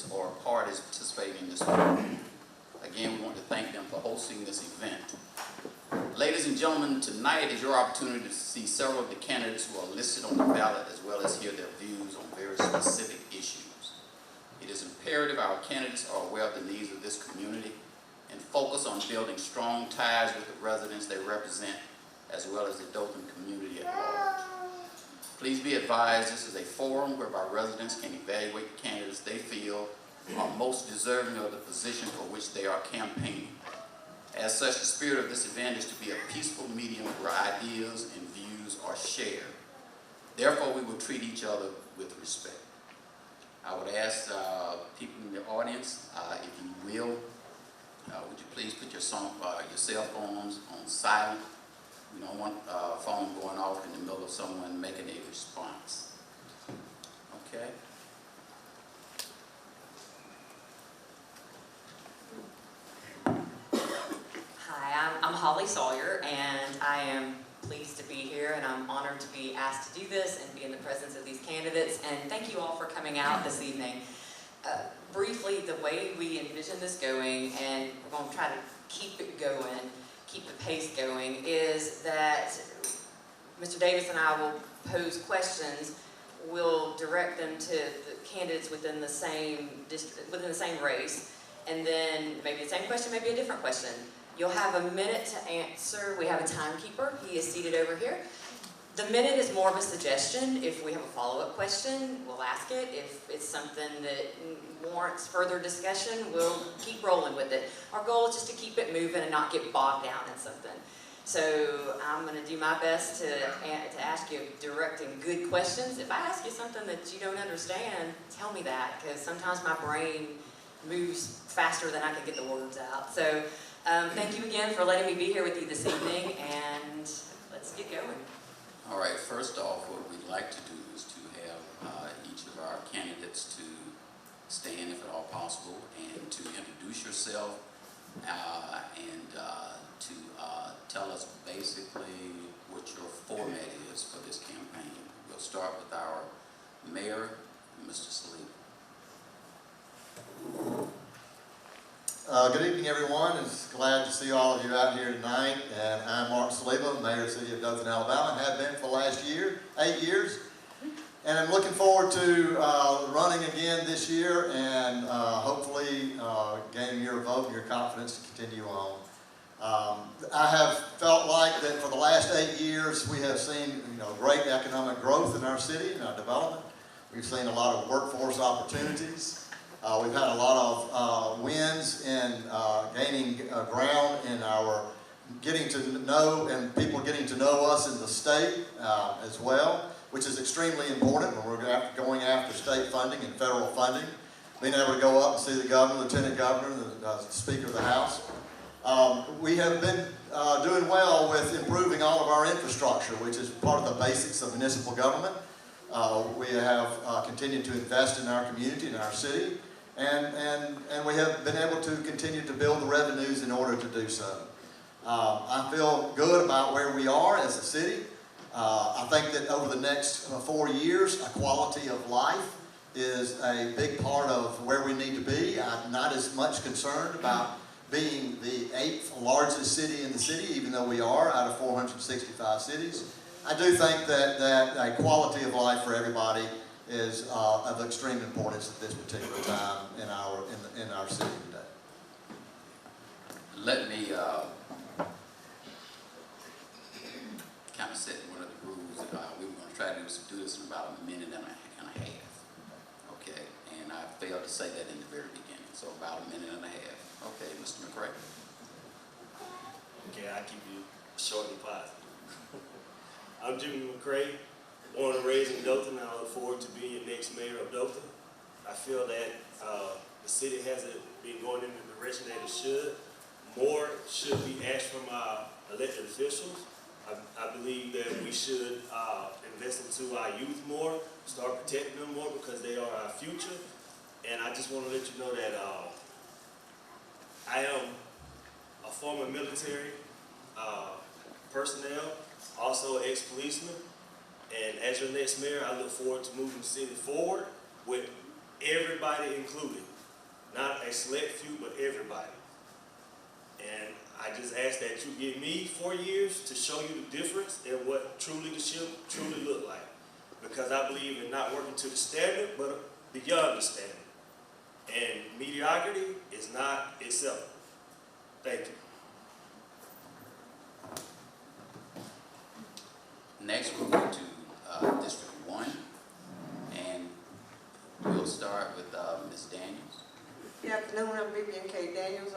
candidates or parties participating in this program. Again, we want to thank them for hosting this event. Ladies and gentlemen, tonight is your opportunity to see several of the candidates who are listed on the ballot, as well as hear their views on very specific issues. It is imperative our candidates are aware of the needs of this community and focus on building strong ties with the residents they represent, as well as the Dothan community at large. Please be advised, this is a forum whereby residents can evaluate the candidates they feel are most deserving of the position for which they are campaigning. As such, the spirit of this event is to be a peaceful medium where ideas and views are shared. Therefore, we will treat each other with respect. I would ask people in the audience, if you will, would you please put your cell phones on silent. We don't want a phone going off in the middle of someone making a response. Okay? Hi, I'm Holly Sawyer, and I am pleased to be here, and I'm honored to be asked to do this and be in the presence of these candidates, and thank you all for coming out this evening. Briefly, the way we envision this going, and we're going to try to keep it going, keep the pace going, is that Mr. Davis and I will pose questions. We'll direct them to the candidates within the same district, within the same race, and then maybe the same question, maybe a different question. You'll have a minute to answer. We have a timekeeper. He is seated over here. The minute is more of a suggestion. If we have a follow-up question, we'll ask it. If it's something that warrants further discussion, we'll keep rolling with it. Our goal is just to keep it moving and not get bogged down in something. So I'm going to do my best to ask you direct and good questions. If I ask you something that you don't understand, tell me that, because sometimes my brain moves faster than I can get the words out. So thank you again for letting me be here with you this evening, and let's get going. All right, first off, what we'd like to do is to have each of our candidates to stand, if at all possible, and to introduce yourself and to tell us basically what your format is for this campaign. We'll start with our mayor, Mr. Saliba. Good evening, everyone. It's glad to see all of you out here tonight. And I'm Mark Saliba, Mayor of the City of Dothan, Alabama, and have been for the last 8 years. And I'm looking forward to running again this year and hopefully gaining your vote and your confidence to continue on. I have felt like that for the last 8 years we have seen great economic growth in our city and our development. We've seen a lot of workforce opportunities. We've had a lot of wins in gaining ground in our getting to know and people getting to know us in the state as well, which is extremely important when we're going after state funding and federal funding. Being able to go up and see the governor, lieutenant governor, the speaker of the House. We have been doing well with improving all of our infrastructure, which is part of the basics of municipal government. We have continued to invest in our community, in our city, and we have been able to continue to build the revenues in order to do so. I feel good about where we are as a city. I think that over the next 4 years, a quality of life is a big part of where we need to be. I'm not as much concerned about being the 8th largest city in the city, even though we are out of 465 cities. I do think that a quality of life for everybody is of extreme importance at this particular time in our city today. Let me kind of set one of the rules. We were going to try to do this in about a minute and a half. Okay, and I failed to say that in the very beginning, so about a minute and a half. Okay, Mr. McCray. Okay, I'll keep you short and positive. I'm Jimmy McCray, born and raised in Dothan, and I look forward to being your next mayor of Dothan. I feel that the city hasn't been going in the direction that it should. More should be asked from our elected officials. I believe that we should invest into our youth more, start protecting them more because they are our future. And I just want to let you know that I am a former military personnel, also ex-policeman. And as your next mayor, I look forward to moving the city forward with everybody included. not a select few, but everybody. And I just ask that you give me 4 years to show you the difference in what true leadership truly look like. Because I believe in not working to the standard, but beyond the standard. And mediocrity is not acceptable. Thank you. Next, we'll go to District 1, and we'll start with Ms. Daniels. Good afternoon, I'm Vivian K. Daniels.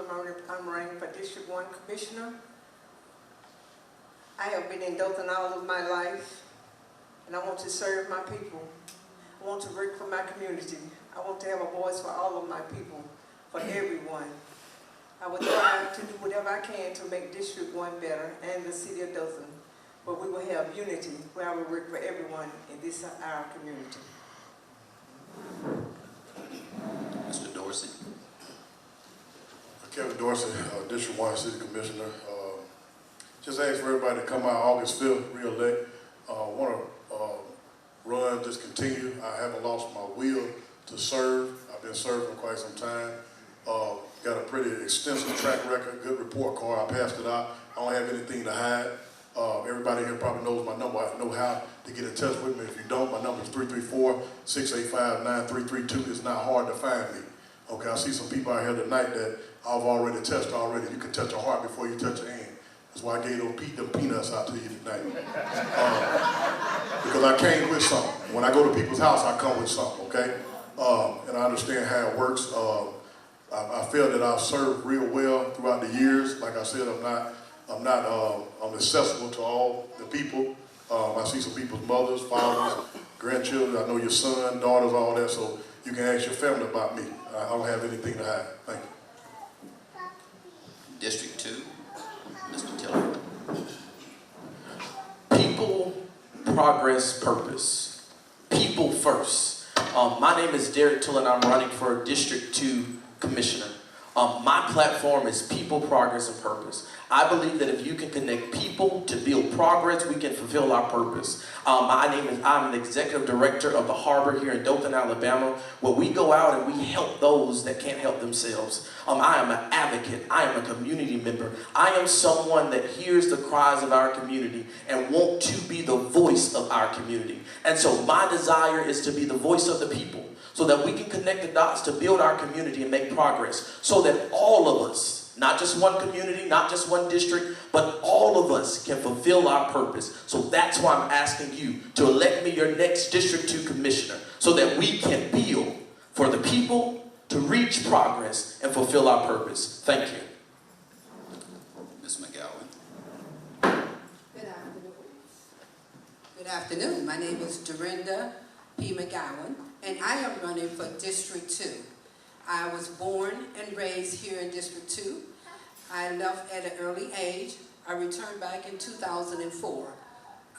I'm running for District 1 Commissioner. I have been in Dothan all of my life, and I want to serve my people. I want to work for my community. I want to have a voice for all of my people, for everyone. I will try to do whatever I can to make District 1 better and the city of Dothan, but we will have unity where I will work for everyone in this our community. Mr. Dorsey. Kevin Dorsey, District 1 City Commissioner. Just ask for everybody to come out August 5th, re-elect. Want to run, just continue. I haven't lost my will to serve. I've been serving for quite some time. Got a pretty extensive track record, good report card. I passed it out. I don't have anything to hide. Everybody here probably knows my number. I know how to get in touch with me. If you don't, my number is 334-685-9332. It's not hard to find me. Okay, I see some people out here tonight that I've already touched already. You can touch a heart before you touch a hand. That's why I gave them peanuts out to you tonight. Because I came with something. When I go to people's house, I come with something, okay? And I understand how it works. I feel that I've served real well throughout the years. Like I said, I'm accessible to all the people. I see some people's mothers, fathers, grandchildren. I know your son, daughters, all that. So you can ask your family about me. I don't have anything to hide. Thank you. District 2, Mr. Tiller. People, progress, purpose. People first. My name is Derek Tiller and I'm running for District 2 Commissioner. My platform is people, progress, and purpose. I believe that if you can connect people to build progress, we can fulfill our purpose. I'm an executive director of the Harbor here in Dothan, Alabama, where we go out and we help those that can't help themselves. I am an advocate. I am a community member. I am someone that hears the cries of our community and want to be the voice of our community. And so my desire is to be the voice of the people, so that we can connect the dots to build our community and make progress, so that all of us, not just one community, not just one district, but all of us can fulfill our purpose. So that's why I'm asking you to elect me your next District 2 Commissioner, so that we can build for the people to reach progress and fulfill our purpose. Thank you. Ms. McGowan. Good afternoon. Good afternoon. My name is Dorinda P. McGowan, and I am running for District 2. I was born and raised here in District 2. I left at an early age. I returned back in 2004.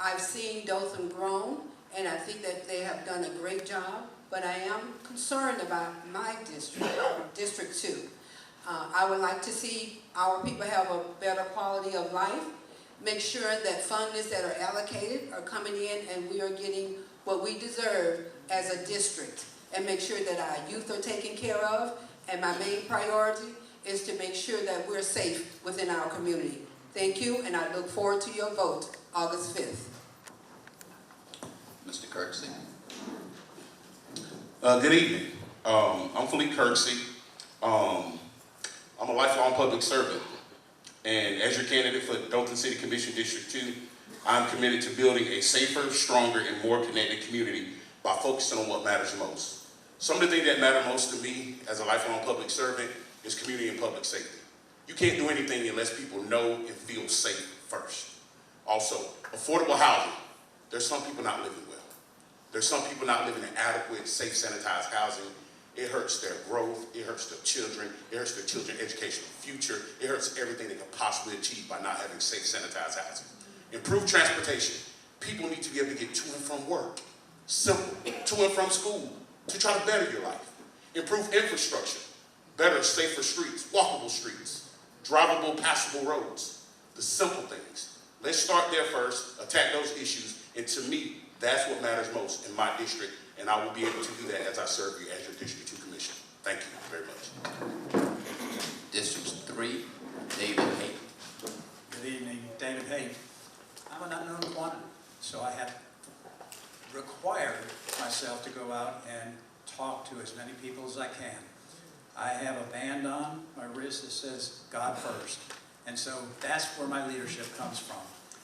I've seen Dothan grown, and I think that they have done a great job, but I am concerned about my district, District 2. I would like to see our people have a better quality of life, make sure that funds that are allocated are coming in and we are getting what we deserve as a district, and make sure that our youth are taken care of. And my main priority is to make sure that we're safe within our community. Thank you, and I look forward to your vote August 5th. Mr. Kirksey. Good evening. I'm Philippe Kirksey. I'm a lifelong public servant. And as your candidate for Dothan City Commission District 2, I'm committed to building a safer, stronger, and more connected community by focusing on what matters most. Some of the things that matter most to me as a lifelong public servant is community and public safety. You can't do anything unless people know and feel safe first. Also, affordable housing. There's some people not living well. There's some people not living in adequate, safe, sanitized housing. It hurts their growth, it hurts their children, it hurts their children's educational future, it hurts everything they can possibly achieve by not having safe, sanitized housing. Improve transportation. People need to be able to get to and from work. Simple, to and from school, to try to better your life. Improve infrastructure, better, safer streets, walkable streets, drivable, passable roads, the simple things. Let's start there first, attack those issues, and to me, that's what matters most in my district, and I will be able to do that as I serve you as your District 2 Commissioner. Thank you very much. to as many people as I can. I have a band on my wrist that says God first. And so that's where my leadership comes from.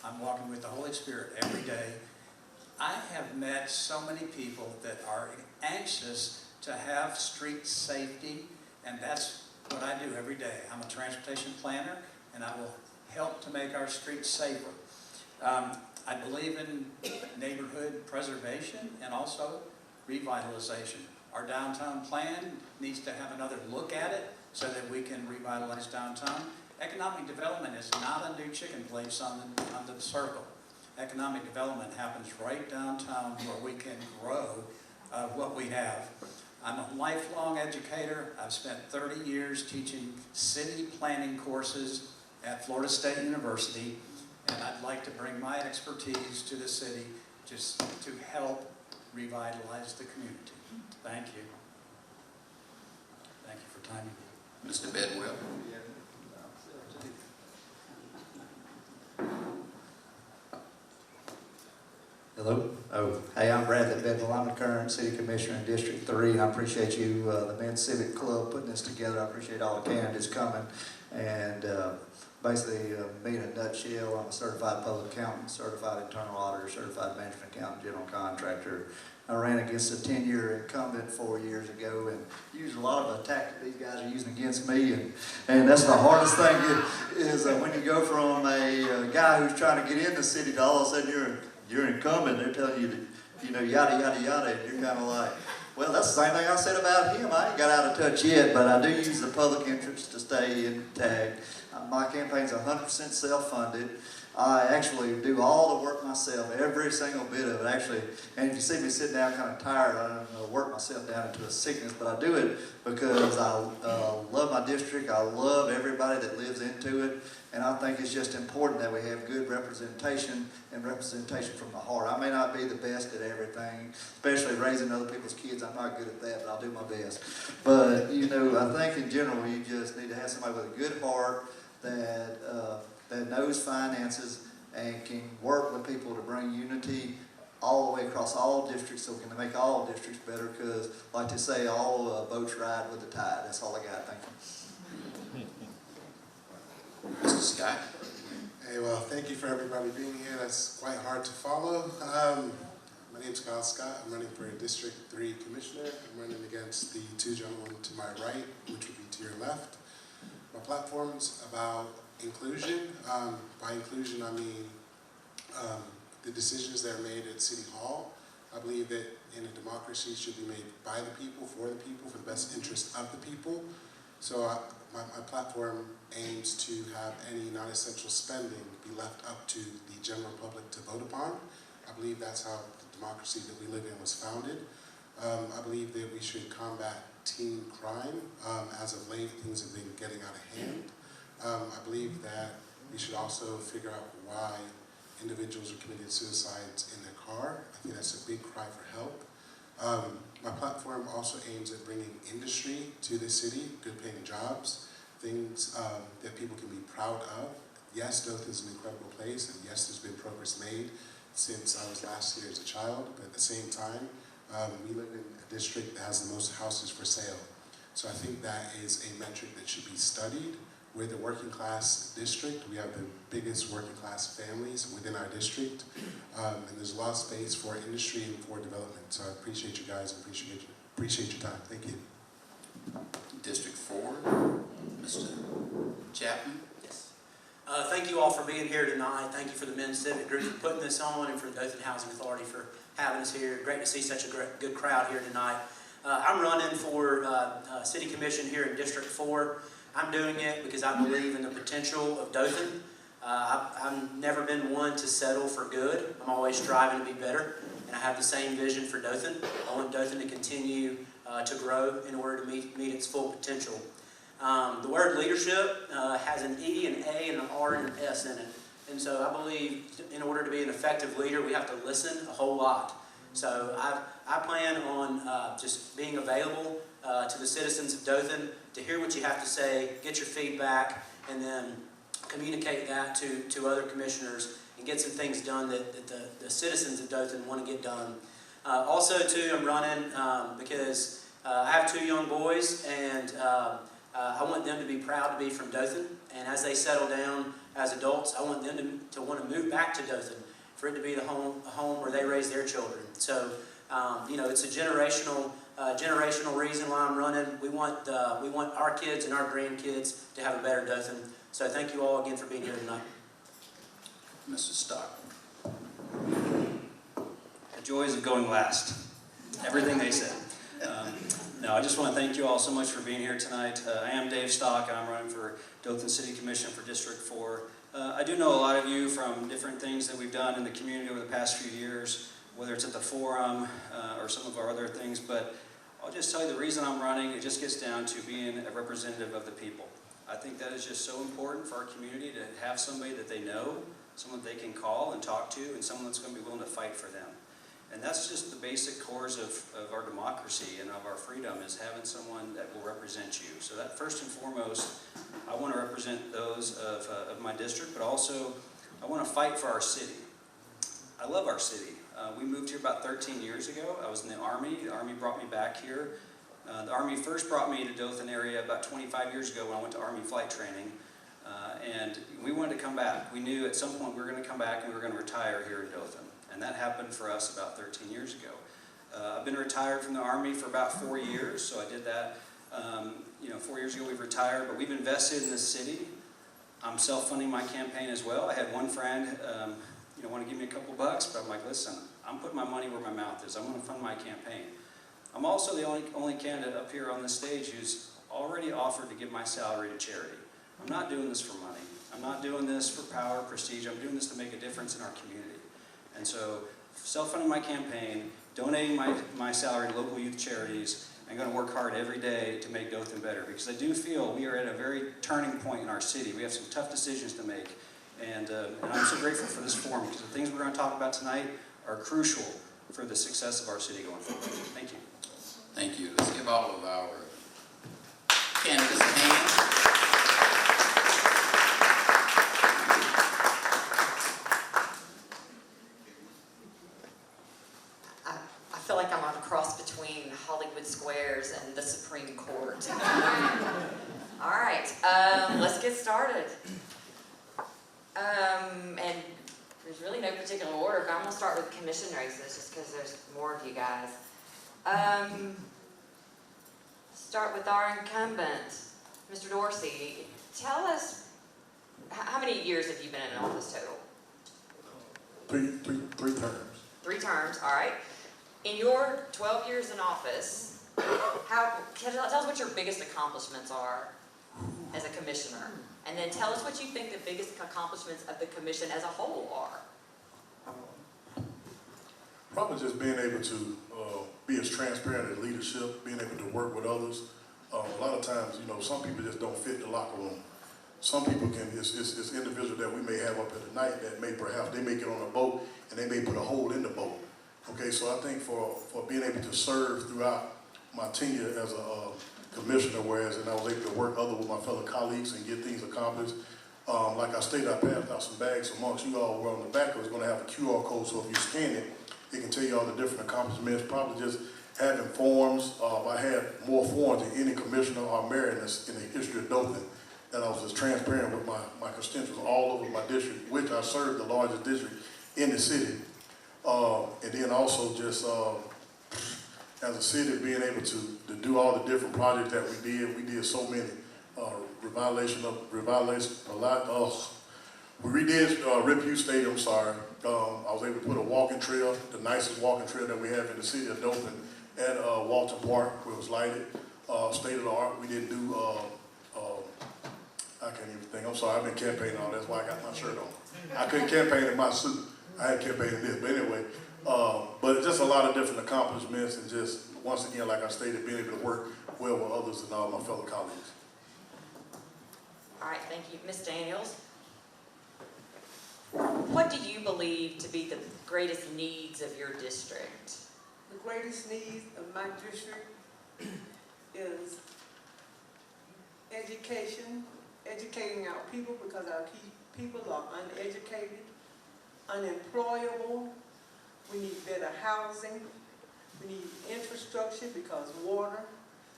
I'm walking with the Holy Spirit every day. I have met so many people that are anxious to have street safety, and that's what I do every day. I'm a transportation planner, and I will help to make our streets safer. I believe in neighborhood preservation and also revitalization. Our downtown plan needs to have another look at it so that we can revitalize downtown. Economic development is not a new chicken place on the circle. Economic development happens right downtown where we can grow what we have. I'm a lifelong educator. I've spent 30 years teaching city planning courses at Florida State University, and I'd like to bring my expertise to the city just to help revitalize the community. Thank you. Thank you for timing me. Mr. Bedwell. Hello. Hey, I'm Bradley Bedwell. I'm the current City Commissioner in District 3. I appreciate you, the Men's Civic Club, putting this together. I appreciate all the candidates coming. And basically, me in a nutshell, I'm a certified public accountant, certified internal auditor, certified management accountant, general contractor. I ran against a 10-year incumbent 4 years ago and used a lot of the tactics these guys are using against me. And that's the hardest thing is when you go from a guy who's trying to get in the city to all of a sudden you're incumbent, they're telling you to, yada, yada, yada, and you're kind of like, well, that's the same thing I said about him. I ain't got out of touch yet, but I do use the public interest to stay intact. My campaign's 100% self-funded. I actually do all the work myself, every single bit of it, actually. And if you see me sitting down kind of tired, I don't work myself down into a sickness, but I do it because I love my district. I love everybody that lives into it. And I think it's just important that we have good representation and representation from the heart. I may not be the best at everything, especially raising other people's kids. I'm not good at that, but I'll do my best. But, I think in general, you just need to have somebody with a good heart that knows finances and can work with people to bring unity all the way across all districts so we can make all districts better because, like they say, all boats ride with the tide. That's all I got. Thank you. Mr. Scott. Hey, well, thank you for everybody being here. That's quite hard to follow. My name's Kyle Scott. I'm running for District 3 Commissioner. I'm running against the two gentlemen to my right, which would be to your left. My platform's about inclusion. By inclusion, I mean the decisions that are made at City Hall. I believe that in a democracy should be made by the people, for the best interest of the people. So my platform aims to have any non-essential spending be left up to the general public to vote upon. I believe that's how the democracy that we live in was founded. I believe that we should combat teen crime. As of late, things have been getting out of hand. I believe that we should also figure out why individuals are committing suicides in their car. I think that's a big cry for help. My platform also aims at bringing industry to the city, good paying jobs, things that people can be proud of. Yes, Dothan is an incredible place, and yes, there's been progress made since I was last here as a child, but at the same time, we live in a district that has the most houses for sale. So I think that is a metric that should be studied. We're the working class district. We have the biggest working class families within our district. And there's a lot of space for industry and for development. So I appreciate you guys and appreciate your time. Thank you. District 4, Mr. Chapman. Yes. Thank you all for being here tonight. Thank you for the Men's Civic Group for putting this on and for the Dothan Housing Authority for having us here. Great to see such a good crowd here tonight. I'm running for City Commission here in District 4. I'm doing it because I believe in the potential of Dothan. I've never been one to settle for good. I'm always striving to be better, and I have the same vision for Dothan. I want Dothan to continue to grow in order to meet its full potential. The word leadership has an E, an A, and an R, and an S in it. And so I believe in order to be an effective leader, we have to listen a whole lot. So I plan on just being available to the citizens of Dothan to hear what you have to say, get your feedback, and then communicate that to other commissioners and get some things done that the citizens of Dothan want to get done. Also, too, I'm running because I have 2 young boys, and I want them to be proud to be from Dothan. And as they settle down as adults, I want them to want to move back to Dothan, for it to be a home where they raise their children. So, you know, it's a generational reason why I'm running. We want our kids and our grandkids to have a better Dothan. So thank you all again for being here tonight. Mr. Stock. The joys of going last. Everything they said. No, I just want to thank you all so much for being here tonight. I am Dave Stock, and I'm running for Dothan City Commission for District 4. I do know a lot of you from different things that we've done in the community over the past few years, whether it's at the forum or some of our other things, but I'll just tell you the reason I'm running, it just gets down to being a representative of the people. I think that is just so important for our community to have somebody that they know, someone they can call and talk to, and someone that's going to be willing to fight for them. And that's just the basic cores of our democracy and of our freedom, is having someone that will represent you. So that first and foremost, I want to represent those of my district, but also I want to fight for our city. I love our city. We moved here about 13 years ago. I was in the Army. The Army brought me back here. The Army first brought me to Dothan area about 25 years ago when I went to Army flight training. And we wanted to come back. We knew at some point we were going to come back and we were going to retire here in Dothan. And that happened for us about 13 years ago. I've been retired from the Army for about 4 years, so I did that. 4 years ago we've retired, but we've invested in the city. I'm self-funding my campaign as well. I had one friend, want to give me a couple bucks, but I'm like, listen, I'm putting my money where my mouth is. I'm going to fund my campaign. I'm also the only candidate up here on this stage who's already offered to give my salary to charity. I'm not doing this for money. I'm not doing this for power, prestige. I'm doing this to make a difference in our community. And so, self-funding my campaign, donating my salary to local youth charities, I'm going to work hard every day to make Dothan better, because I do feel we are at a very turning point in our city. We have some tough decisions to make, and I'm so grateful for this forum, because the things we're going to talk about tonight are crucial for the success of our city going forward. Thank you. Thank you. Let's give all of our candidates a hand. I feel like I'm on a cross between Hollywood Squares and the Supreme Court. All right, let's get started. And there's really no particular order, but I'm going to start with commission races just because there's more of you guys. Start with our incumbent, Mr. Dorsey. Tell us, how many years have you been in office total? Three terms. 3 terms, all right. In your 12 years in office, tell us what your biggest accomplishments are as a commissioner. And then tell us what you think the biggest accomplishments of the commission as a whole are. Probably just being able to be as transparent as leadership, being able to work with others. A lot of times, some people just don't fit the locker room. Some people it's individuals that we may have up at the night that they may get on a boat and they may put a hole in the boat. Okay, so I think for being able to serve throughout my tenure as a commissioner, and I was able to work with my fellow colleagues and get things accomplished. Like I stated, I passed out some bags amongst you all where on the back it's going to have a QR code, so if you scan it, it can tell you all the different accomplishments. Probably just having forums. I had more forums than any commissioner or mayor in the history of Dothan. And I was just transparent with my constituents all over my district, which I served the largest district in the city. And then also just as a city being able to do all the different projects that we did so many. We redid Rip Stadium, I was able to put a walking trail, the nicest walking trail that we have in the city of Dothan, at Walton Park, where it was lighted, state of the art. We didn't do, I can't even think, I'm sorry, I've been campaigning on, that's why I got my shirt on. I couldn't campaign in my suit. I had campaigned in this, but anyway, but just a lot of different accomplishments, and just, once again, like I stated, being able to work well with others and all my fellow colleagues. All right, thank you. Ms. Daniels, what do you believe to be the greatest needs of your district? The greatest need of my district is education, educating our people, because our people are uneducated, unemployable. We need better housing. We need infrastructure because water,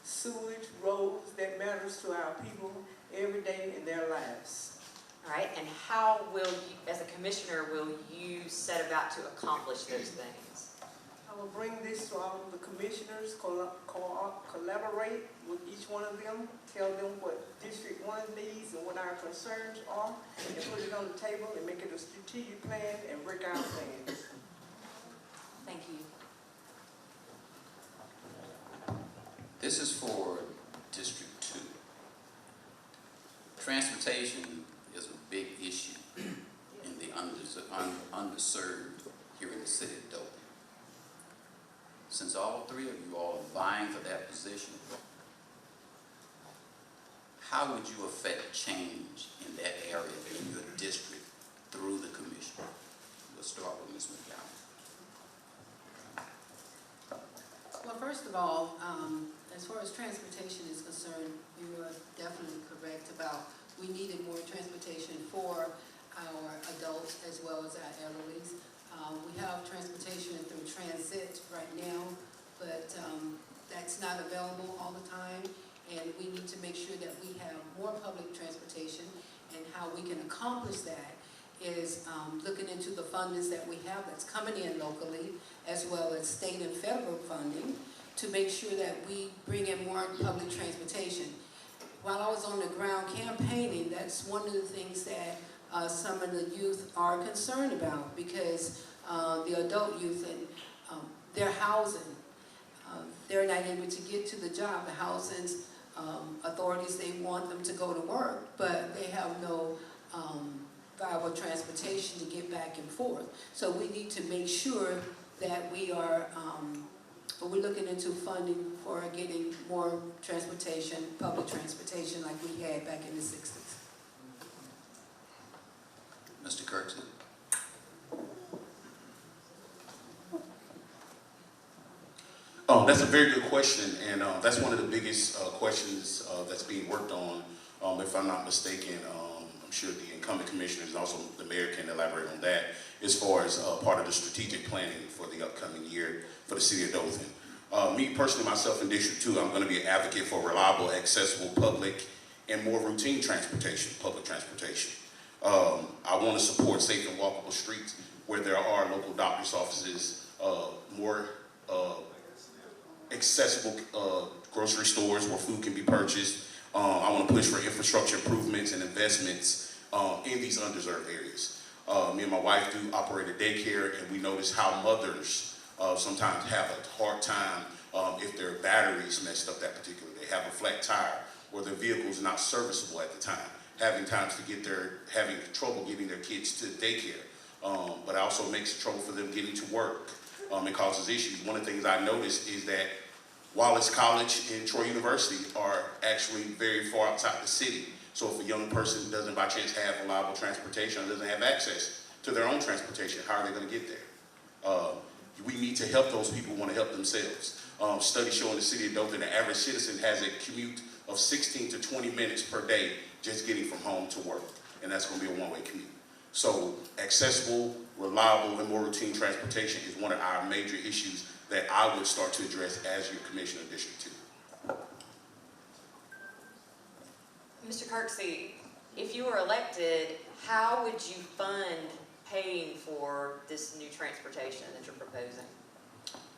sewage, roads, that matters to our people every day in their lives. All right, and how will you, as a commissioner, will you set about to accomplish those things? I will bring this to all of the commissioners, collaborate with each one of them, tell them what District 1 needs and what our concerns are, and put it on the table and make it a strategic plan and break our plans. Thank you. This is for District 2. Transportation is a big issue in the underserved here in the city of Dothan. Since all three of you all are vying for that position, how would you affect change in that area in your district through the commission? We'll start with Ms. McDowell. Well, first of all, as far as transportation is concerned, you are definitely correct about we needed more transportation for our adults as well as our elderlies. We have transportation through transit right now, but that's not available all the time, and we need to make sure that we have more public transportation, and how we can accomplish that is looking into the fundings that we have that's coming in locally, as well as state and federal funding, to make sure that we bring in more public transportation. While I was on the ground campaigning, that's one of the things that some of the youth are concerned about, because the adult youth and their housing, they're not able to get to the job. The housing authorities, they want them to go to work, but they have no viable transportation to get back and forth. So we need to make sure that we are we're looking into funding for getting more transportation, public transportation like we had back in the 60s. Mr. Kirksey. That's a very good question, and that's one of the biggest questions that's being worked on. If I'm not mistaken, I'm sure the incumbent commissioners and also the mayor can elaborate on that as far as part of the strategic planning for the upcoming year for the city of Dothan. Me personally, myself in District 2, I'm going to be an advocate for reliable, accessible, public, and more routine transportation, public transportation. I want to support safe and walkable streets where there are local doctor's offices, more accessible grocery stores where food can be purchased. I want to push for infrastructure improvements and investments in these undeserved areas. Me and my wife do operate a daycare, and we notice how mothers sometimes have a hard time if their battery's messed up that particular day, have a flat tire, or their vehicle's not serviceable at the time, having trouble getting their kids to daycare. But it also makes it trouble for them getting to work. It causes issues. One of the things I noticed is that Wallace College and Troy University are actually very far outside the city. So if a young person doesn't by chance have reliable transportation or doesn't have access to their own transportation, how are they going to get there? We need to help those people who want to help themselves. Studies show in the city of Dothan, the average citizen has a commute of 16 to 20 minutes per day just getting from home to work, and that's going to be a one-way commute. So accessible, reliable, and more routine transportation is one of our major issues that I would start to address as your commissioner of District 2. Mr. Kirksey, if you were elected, how would you fund paying for this new transportation that you're proposing?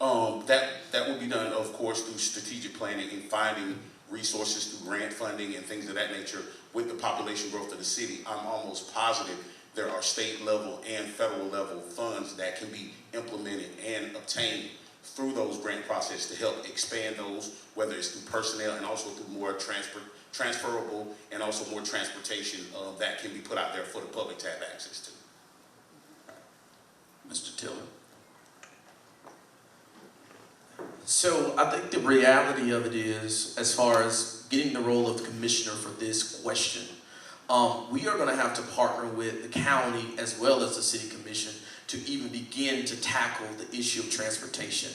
That will be done, of course, through strategic planning and finding resources through grant funding and things of that nature. With the population growth of the city, I'm almost positive there are state level and federal level funds that can be implemented and obtained through those grant processes to help expand those, whether it's through personnel and also through more transferable and also more transportation that can be put out there for the public to have access to. Mr. Tiller. So I think the reality of it is, as far as getting the role of the commissioner for this question, we are going to have to partner with the county as well as the city commission to even begin to tackle the issue of transportation.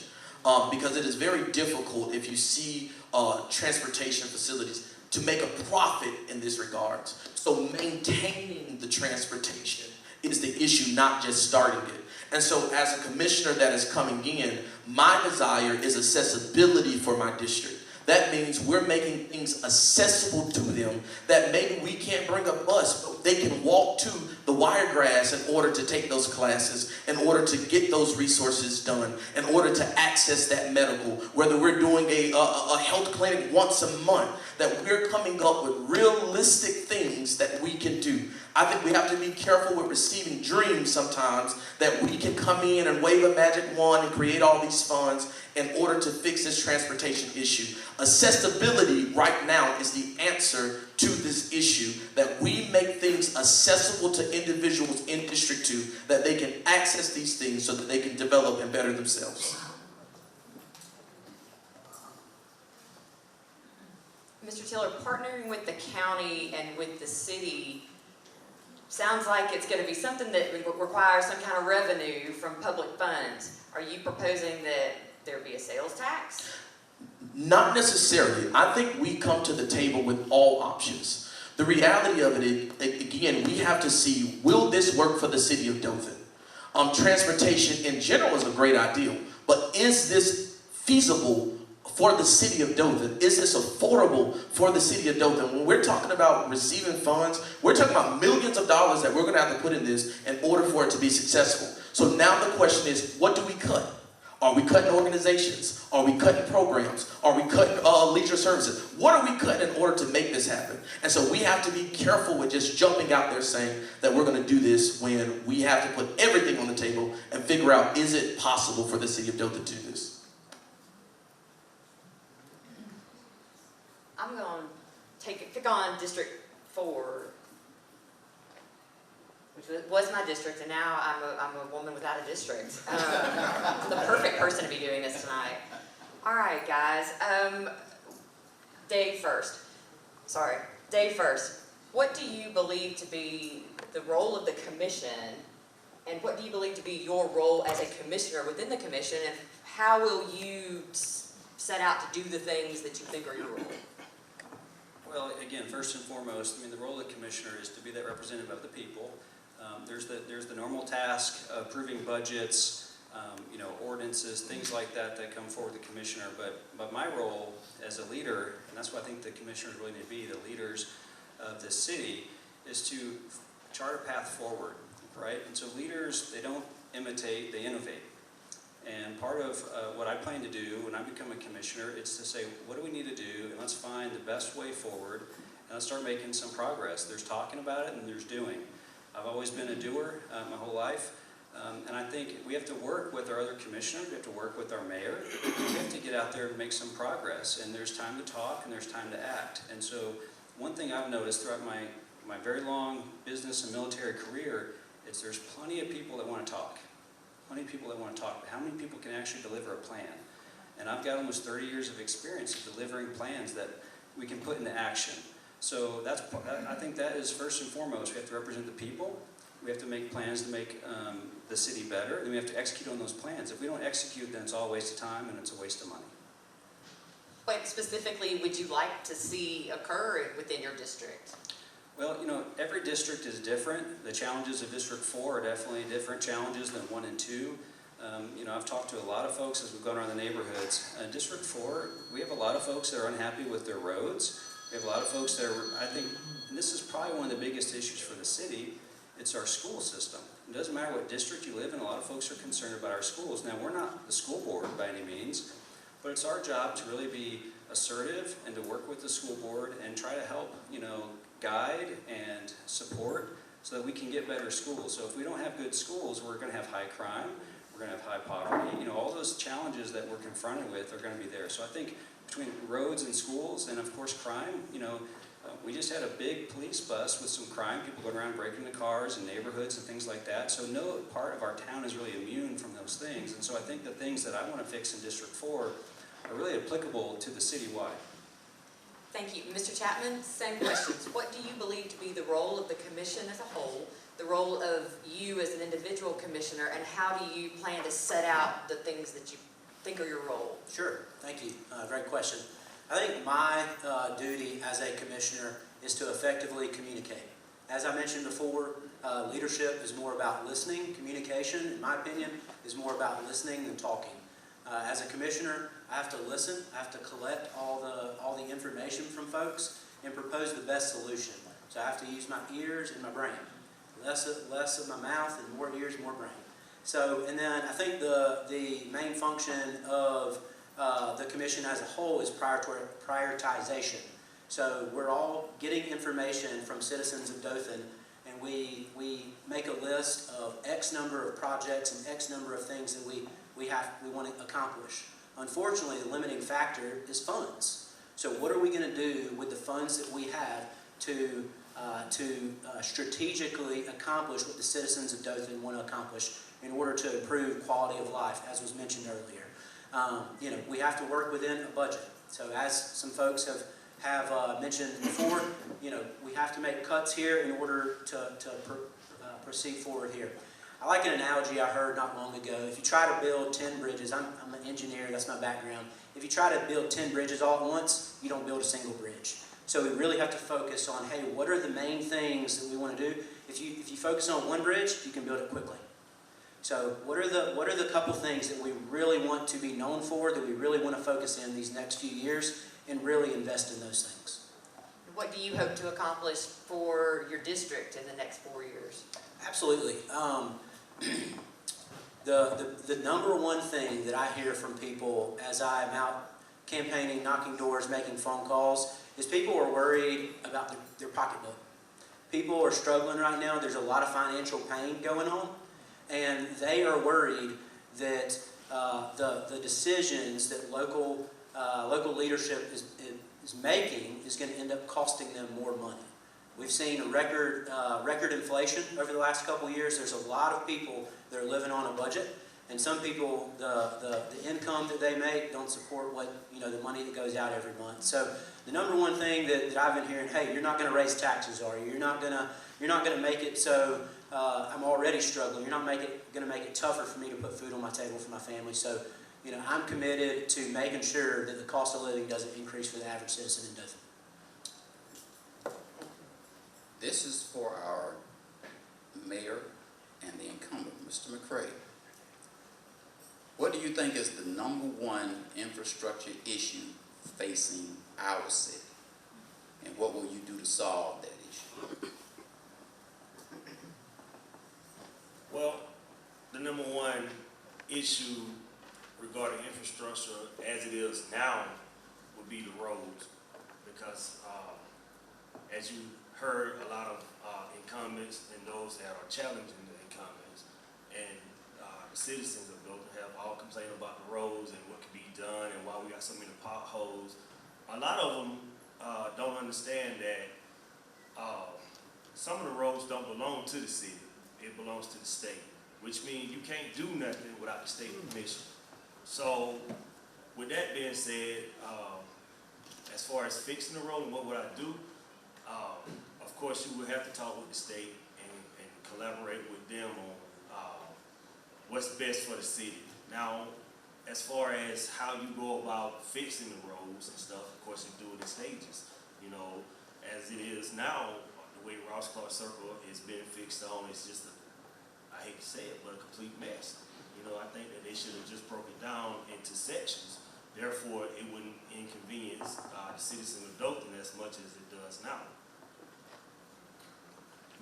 Because it is very difficult if you see transportation facilities to make a profit in this regard. So maintaining the transportation is the issue, not just starting it. And so as a commissioner that is coming in, my desire is accessibility for my district. That means we're making things accessible to them that maybe we can't bring a bus, but they can walk to the Wiregrass in order to take those classes, in order to get those resources done, in order to access that medical, whether we're doing a health clinic once a month, that we're coming up with realistic things that we can do. I think we have to be careful with receiving dreams sometimes, that we can come in and wave a magic wand and create all these funds in order to fix this transportation issue. Accessibility right now is the answer to this issue, that we make things accessible to individuals in District 2, that they can access these things so that they can develop and better themselves. Mr. Tiller, partnering with the county and with the city sounds like it's going to be something that requires some kind of revenue from public funds. Are you proposing that there be a sales tax? Not necessarily. I think we come to the table with all options. The reality of it, again, we have to see, will this work for the city of Dothan? Transportation in general is a great idea, but is this feasible for the city of Dothan? Is this affordable for the city of Dothan? When we're talking about receiving funds, we're talking about millions of dollars that we're going to have to put in this in order for it to be successful. So now the question is, what do we cut? Are we cutting organizations? Are we cutting programs? Are we cutting leisure services? What are we cutting in order to make this happen? And so we have to be careful with just jumping out there saying that we're going to do this when we have to put everything on the table and figure out, is it possible for the city of Dothan to do this? I'm going to pick on District 4, which was my district, and now I'm a woman without a district. The perfect person to be doing this tonight. All right, guys. Dave first. What do you believe to be the role of the commission, and what do you believe to be your role as a commissioner within the commission, and how will you set out to do the things that you think are your role? Well, again, first and foremost, I mean, the role of the commissioner is to be that representative of the people. There's the normal task of approving budgets, ordinances, things like that come forward the commissioner. But my role as a leader, and that's what I think the commissioners really need to be, the leaders of the city, is to chart a path forward, right? And so leaders, they don't imitate, they innovate. And part of what I plan to do when I become a commissioner is to say, what do we need to do, and let's find the best way forward, and let's start making some progress. There's talking about it, and there's doing. I've always been a doer my whole life, and I think we have to work with our other commissioners, we have to work with our mayor, we have to get out there and make some progress, and there's time to talk and there's time to act. And so one thing I've noticed throughout my very long business and military career is there's plenty of people that want to talk. Plenty of people that want to talk, but how many people can actually deliver a plan? And I've got almost 30 years of experience of delivering plans that we can put into action. So I think that is first and foremost. We have to represent the people. We have to make plans to make the city better. And we have to execute on those plans. If we don't execute, then it's all a waste of time and it's a waste of money. What specifically would you like to see occur within your district? Well, every district is different. The challenges of District 4 are definitely different challenges than 1 and 2. I've talked to a lot of folks as we've gone around the neighborhoods. District 4, we have a lot of folks that are unhappy with their roads. We have a lot of folks that are, I think, and this is probably one of the biggest issues for the city, it's our school system. It doesn't matter what district you live in, a lot of folks are concerned about our schools. Now, we're not the school board by any means, but it's our job to really be assertive and to work with the school board and try to help, guide and support so that we can get better schools. So if we don't have good schools, we're going to have high crime, we're going to have high poverty. All those challenges that we're confronted with are going to be there. So I think between roads and schools and of course crime, we just had a big police bus with some crime, people going around breaking the cars in neighborhoods and things like that. So no part of our town is really immune from those things. And so I think the things that I want to fix in District 4 are really applicable to the citywide. Thank you. Mr. Chapman, same questions. What do you believe to be the role of the commission as a whole, the role of you as an individual commissioner, and how do you plan to set out the things that you think are your role? Sure. Thank you. Great question. I think my duty as a commissioner is to effectively communicate. As I mentioned before, Leadership is more about listening. Communication, in my opinion, is more about listening than talking. As a commissioner, I have to listen. I have to collect all the information from folks and propose the best solution. So I have to use my ears and my brain. Less of my mouth and more ears, more brain. So, and then I think the main function of the commission as a whole is prioritization. So we're all getting information from citizens of Dothan, and we make a list of X number of projects and X number of things that we want to accomplish. Unfortunately, the limiting factor is funds. So what are we going to do with the funds that we have to strategically accomplish what the citizens of Dothan want to accomplish in order to improve quality of life, as was mentioned earlier? We have to work within a budget. So as some folks have mentioned before, we have to make cuts here in order to proceed forward here. I like an analogy I heard not long ago. If you try to build 10 bridges, I'm an engineer, that's my background. If you try to build 10 bridges all at once, you don't build a single bridge. So we really have to focus on, hey, what are the main things that we want to do? If you focus on one bridge, you can build it quickly. So what are the couple things that we really want to be known for, that we really want to focus in these next few years, and really invest in those things? What do you hope to accomplish for your district in the next 4 years? Absolutely. The number one thing that I hear from people as I'm out campaigning, knocking doors, making phone calls, is people are worried about their pocketbook. People are struggling right now. There's a lot of financial pain going on, and they are worried that the decisions that local leadership is making is going to end up costing them more money. We've seen a record inflation over the last couple of years. There's a lot of people that are living on a budget, and some people, the income that they make don't support the money that goes out every month. So the number one thing that I've been hearing, hey, you're not going to raise taxes, are you? You're not going to make it so I'm already struggling. You're not going to make it tougher for me to put food on my table for my family. So, I'm committed to making sure that the cost of living doesn't increase for the average citizen in Dothan. This is for our mayor and the incumbent, Mr. McCray. What do you think is the number one infrastructure issue facing our city? And what will you do to solve that issue? Well, the number one issue regarding infrastructure as it is now would be the roads, because as you heard, a lot of incumbents and those that are challenging the incumbents and the citizens of Dothan have all complained about the roads and what can be done and why we got so many potholes. A lot of them don't understand that some of the roads don't belong to the city. It belongs to the state, which means you can't do nothing without the state permission. So with that being said, as far as fixing the road and what would I do, of course you would have to talk with the state and collaborate with them on what's best for the city. Now, as far as how you go about fixing the roads and stuff, of course you do it in stages. As it is now, the way Ross Clark Circle is being fixed on, it's just I hate to say it, but a complete mess. I think that they should have just broken it down into sections. Therefore, it wouldn't inconvenience the citizens of Dothan as much as it does now.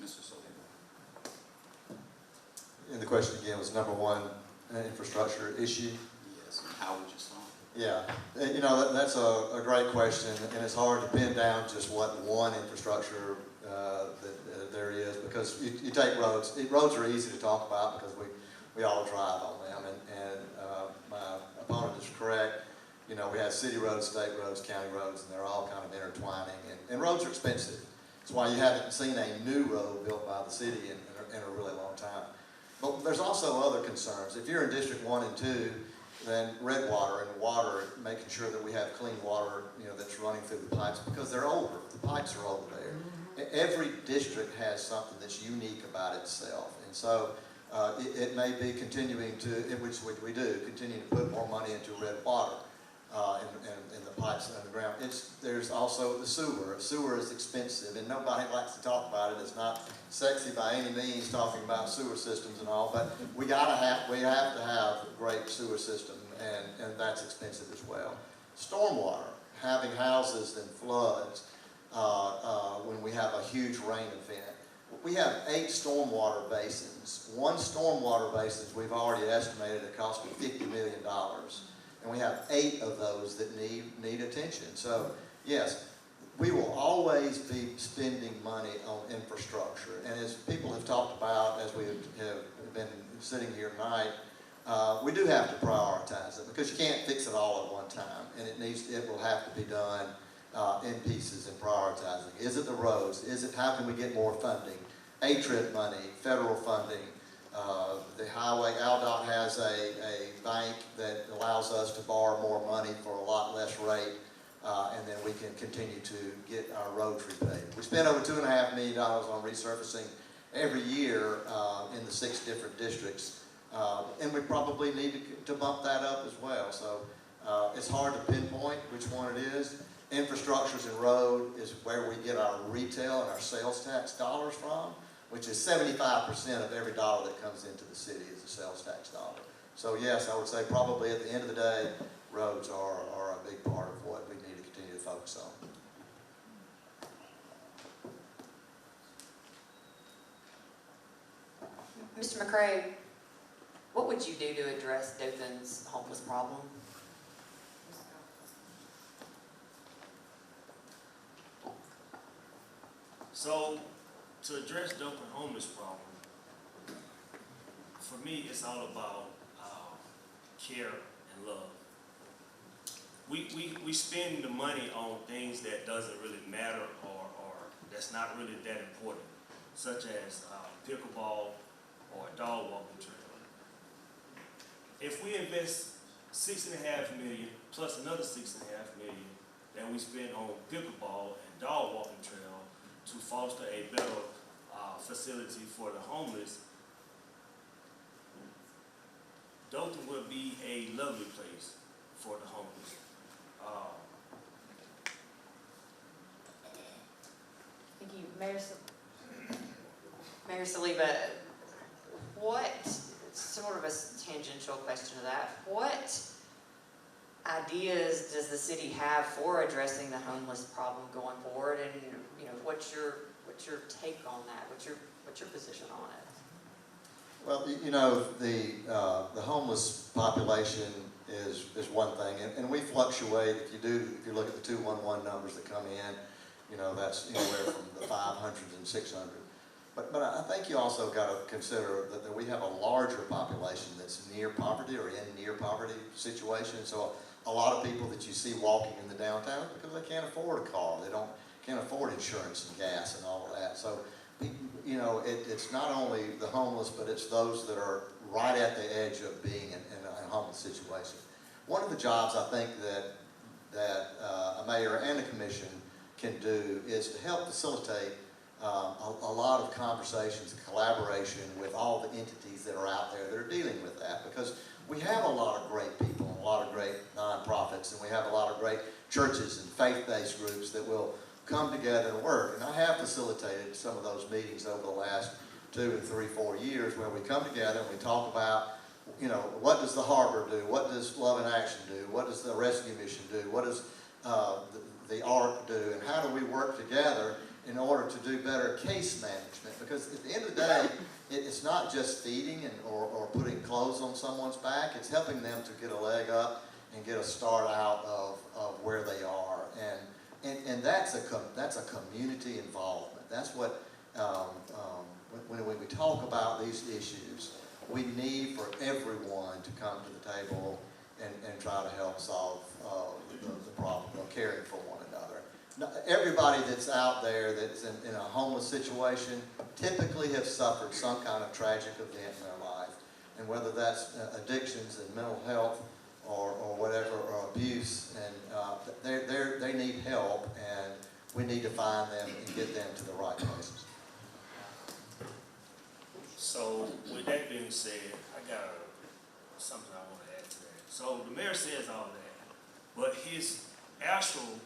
Mr. Sullivan. And the question again was number one infrastructure issue. Yes, and how would you solve it? Yeah, that's a great question, and it's hard to pin down just what one infrastructure that there is, because you take roads. Roads are easy to talk about because we all drive on them, and my opponent is correct. We have city roads, state roads, county roads, and they're all kind of intertwining, and roads are expensive. That's why you haven't seen a new road built by the city in a really long time. But there's also other concerns. If you're in District 1 and 2, then red water and water, making sure that we have clean water, that's running through the pipes, because they're older. The pipes are older there. Every district has something that's unique about itself, and so it may be continuing to, which we do, continue to put more money into red water. in the pipes underground. There's also the sewer. Sewer is expensive, and nobody likes to talk about it. It's not sexy by any means talking about sewer systems and all, but we have to have a great sewer system, and that's expensive as well. Stormwater, having houses and floods when we have a huge rain event. We have 8 stormwater basins. One stormwater basin we've already estimated it cost me $50 million. And we have 8 of those that need attention. So yes, we will always be spending money on infrastructure. And as people have talked about, as we have been sitting here tonight, we do have to prioritize it because you can't fix it all at one time. And it will have to be done in pieces and prioritizing. Is it the roads? Is it how can we get more funding? A-trip money, federal funding. The highway, ALDOT has a bank that allows us to borrow more money for a lot less rate, and then we can continue to get our roads repaid. We spend over $2.5 million on resurfacing every year in the 6 different districts, and we probably need to bump that up as well. So it's hard to pinpoint which one it is. Infrastructures and road is where we get our retail and our sales tax dollars from, which is 75% of every dollar that comes into the city is a sales tax dollar. So yes, I would say probably at the end of the day, roads are a big part of what we need to continue to focus on. Mr. McCray, what would you do to address Dothan's homeless problem? So, to address Dothan homeless problem, for me, it's all about care and love. We spend the money on things that doesn't really matter or that's not really that important, such as pickleball or a dog walking trail. If we invest $6.5 million plus another $6.5 million that we spend on pickleball and dog walking trail to foster a better facility for the homeless, Dothan will be a lovely place for the homeless. Thank you. Mayor Saliba, what, sort of a tangential question to that, what ideas does the city have for addressing the homeless problem going forward, and what's your take on that? What's your position on it? Well, the homeless population is one thing, and we fluctuate. If you look at the 211 numbers that come in, that's anywhere from the 500s and 600. But I think you also got to consider that we have a larger population that's near poverty or in near poverty situations. So a lot of people that you see walking in the downtown because they can't afford a car, can't afford insurance and gas and all of that. So it's not only the homeless, but it's those that are right at the edge of being in a homeless situation. One of the jobs I think that a mayor and a commission can do is to help facilitate a lot of conversations and collaboration with all the entities that are out there that are dealing with that, because we have a lot of great people and a lot of great nonprofits, and we have a lot of great churches and faith-based groups that will come together and work. And I have facilitated some of those meetings over the last 2 and 3, 4 years where we come together and we talk about, what does the harbor do? What does Love in Action do? What does the rescue mission do? What does the ARC do? And how do we work together in order to do better case management? Because at the end of the day, it's not just feeding or putting clothes on someone's back. It's helping them to get a leg up and get a start out of where they are. And that's a community involvement. That's what, when we talk about these issues, we need for everyone to come to the table and try to help solve the problem of caring for one another. Now, everybody that's out there that's in a homeless situation typically have suffered some kind of tragic event in their life. And whether that's addictions and mental health or whatever, or abuse, and they need help, and we need to find them and get them to the right places. So with that being said, I got something I want to add to that. So the mayor says all that, but his actual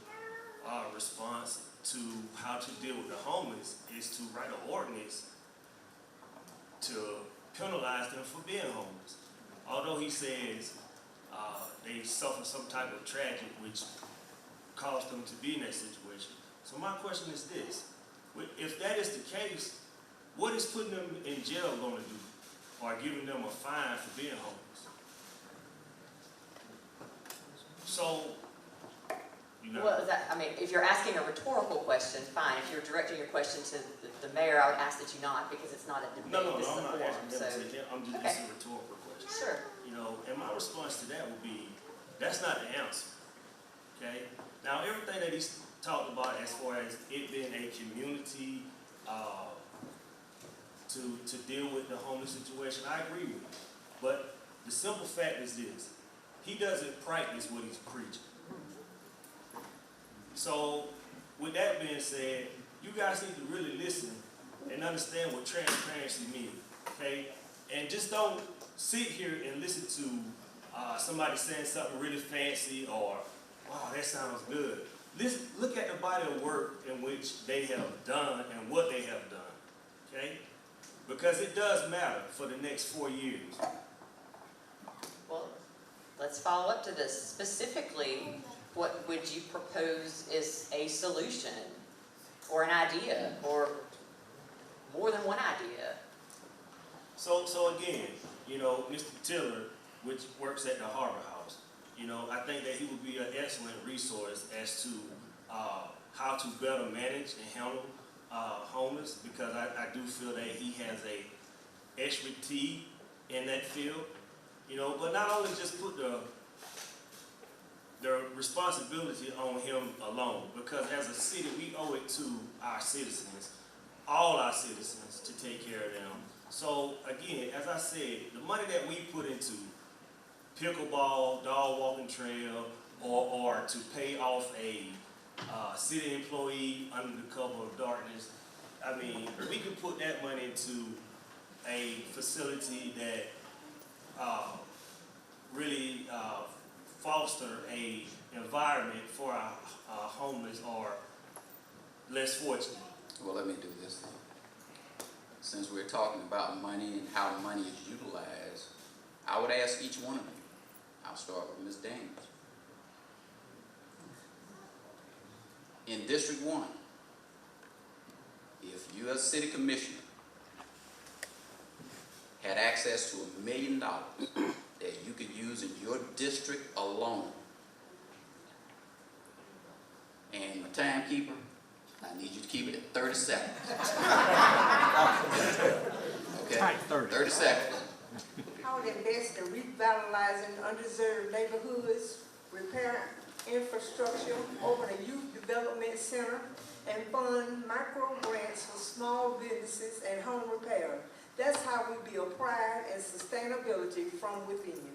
response to how to deal with the homeless is to write an ordinance to penalize them for being homeless. Although he says they suffer some type of tragedy which caused them to be in that situation. So my question is this: if that is the case, what is putting them in jail going to do, or giving them a fine for being homeless? So, Well, I mean, if you're asking a rhetorical question, fine. If you're directing your question to the mayor, I would ask that you not, because it's not a debate. No, This is I'm a not forum, asking them to say that. I'm just a rhetorical question. Sure. And my response to that would be, that's not the answer. Okay? Now, everything that he's talked about as far as it being a community to deal with the homeless situation, I agree with. But the simple fact is this: he doesn't practice what he's preaching. So, with that being said, you guys need to really listen and understand what transparency means, okay? And just don't sit here and listen to somebody saying something really fancy or, wow, that sounds good. Look at the body of work in which they have done and what they have done, okay? Because it does matter for the next 4 years. Well, let's follow up to this. Specifically, what would you propose is a solution or an idea or more than one idea? So again, Mr. Tiller, which works at the Harbor House, I think that he would be an excellent resource as to how to better manage and handle homeless, because I do feel that he has a expertise in that field, but not only just put the responsibility on him alone, because as a city, we owe it to our citizens, all our citizens, to take care of them. So again, as I said, the money that we put into pickleball, dog walking trail, or to pay off a city employee under the cover of darkness, I mean, we could put that money into a facility that really foster a environment for our homeless or less fortunate. Well, let me do this then. Since we're talking about money and how money is utilized, I would ask each one of you. I'll start with Ms. Daniels. In District 1, if you as city commissioner had access to $1 million that you could use in your district alone, and my timekeeper, I need you to keep it at 30 seconds. Okay? 30 seconds. I would invest in revitalizing underserved neighborhoods, repair infrastructure, open a youth development center, and fund micro grants for small businesses and home repair. That's how we build pride and sustainability from within you.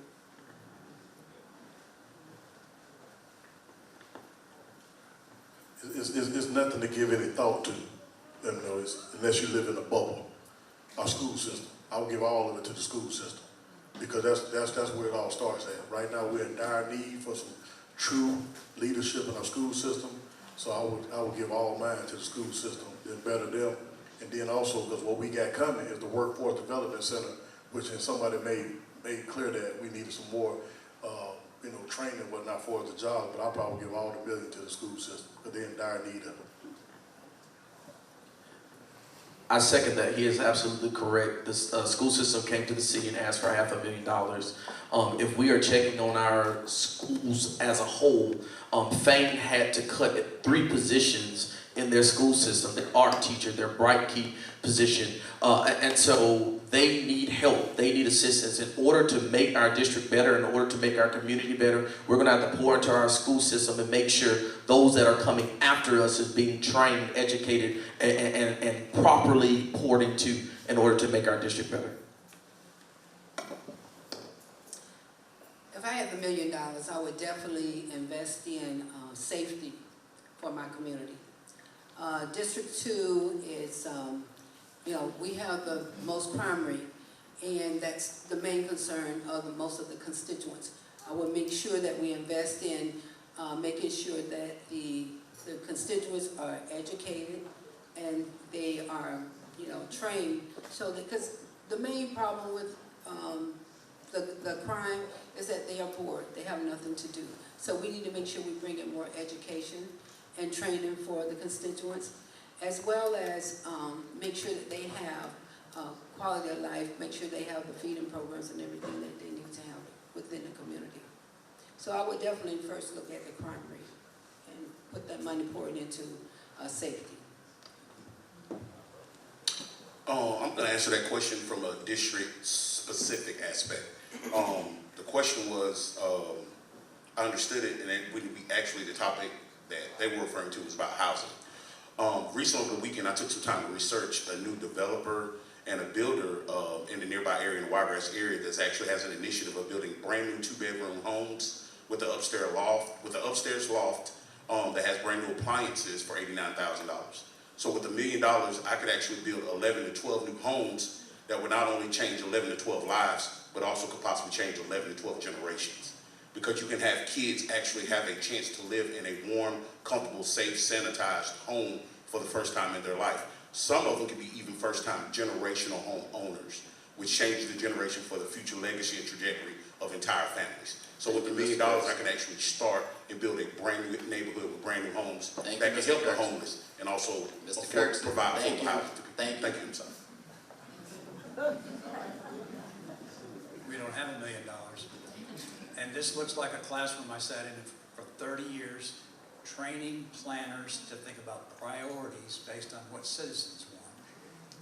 It's nothing to give any thought to, unless you live in a bubble. Our school system, I would give all of it to the school system, because that's where it all starts at. Right now, we're in dire need for some true leadership in our school system, so I would give all mine to the school system, then better them, and then also, because what we got coming is the Workforce Development Center, which somebody made clear that we needed some more training and whatnot for the job, but I'll probably give all the $1 million to the school system, because they're in dire need of it. I second that. He is absolutely correct. The school system came to the city and asked for $500,000. If we are checking on our schools as a whole, Fane had to cut 3 positions in their school system: their art teacher, their bright key position, and so they need help. They need assistance. In order to make our district better, in order to make our community better, we're going to have to pour into our school system and make sure those that are coming after us is being trained, educated, and properly poured into in order to make our district better. If I had $1 million, I would definitely invest in safety for my community. District 2 is, we have the most crime rate, and that's the main concern of most of the constituents. I would make sure that we invest in making sure that the constituents are educated and they are, trained, so that, because the main problem with the crime is that they are bored, they have nothing to do. So we need to make sure we bring in more education and training for the constituents, as well as make sure that they have quality of life, make sure they have the feeding programs and everything that they need to have within the community. So I would definitely first look at the crime rate and put that money poured into safety. I'm going to answer that question from a district-specific aspect. The question was, I understood it, and it wouldn't be actually the topic that they were referring to was about housing. Recently over the weekend, I took some time to research a new developer and a builder in the nearby area, in the Wiregrass area, that actually has an initiative of building brand new 2-bedroom homes with the upstairs loft, that has brand new appliances for $89,000. So with $1 million, I could actually build 11 to 12 new homes that would not only change 11 to 12 lives, but also could possibly change 11 to 12 generations. Because you can have kids actually have a chance to live in a warm, comfortable, safe, sanitized home for the first time in their life. Some of them can be even first-time generational home owners, which changes the generation for the future legacy and trajectory of entire families. So with $1 million, I can actually start and build a brand new neighborhood with brand new homes that can help the homeless and also provide affordable housing. Thank you. We don't have $1 million. And this looks like a classroom I sat in for 30 years, training planners to think about priorities based on what citizens want.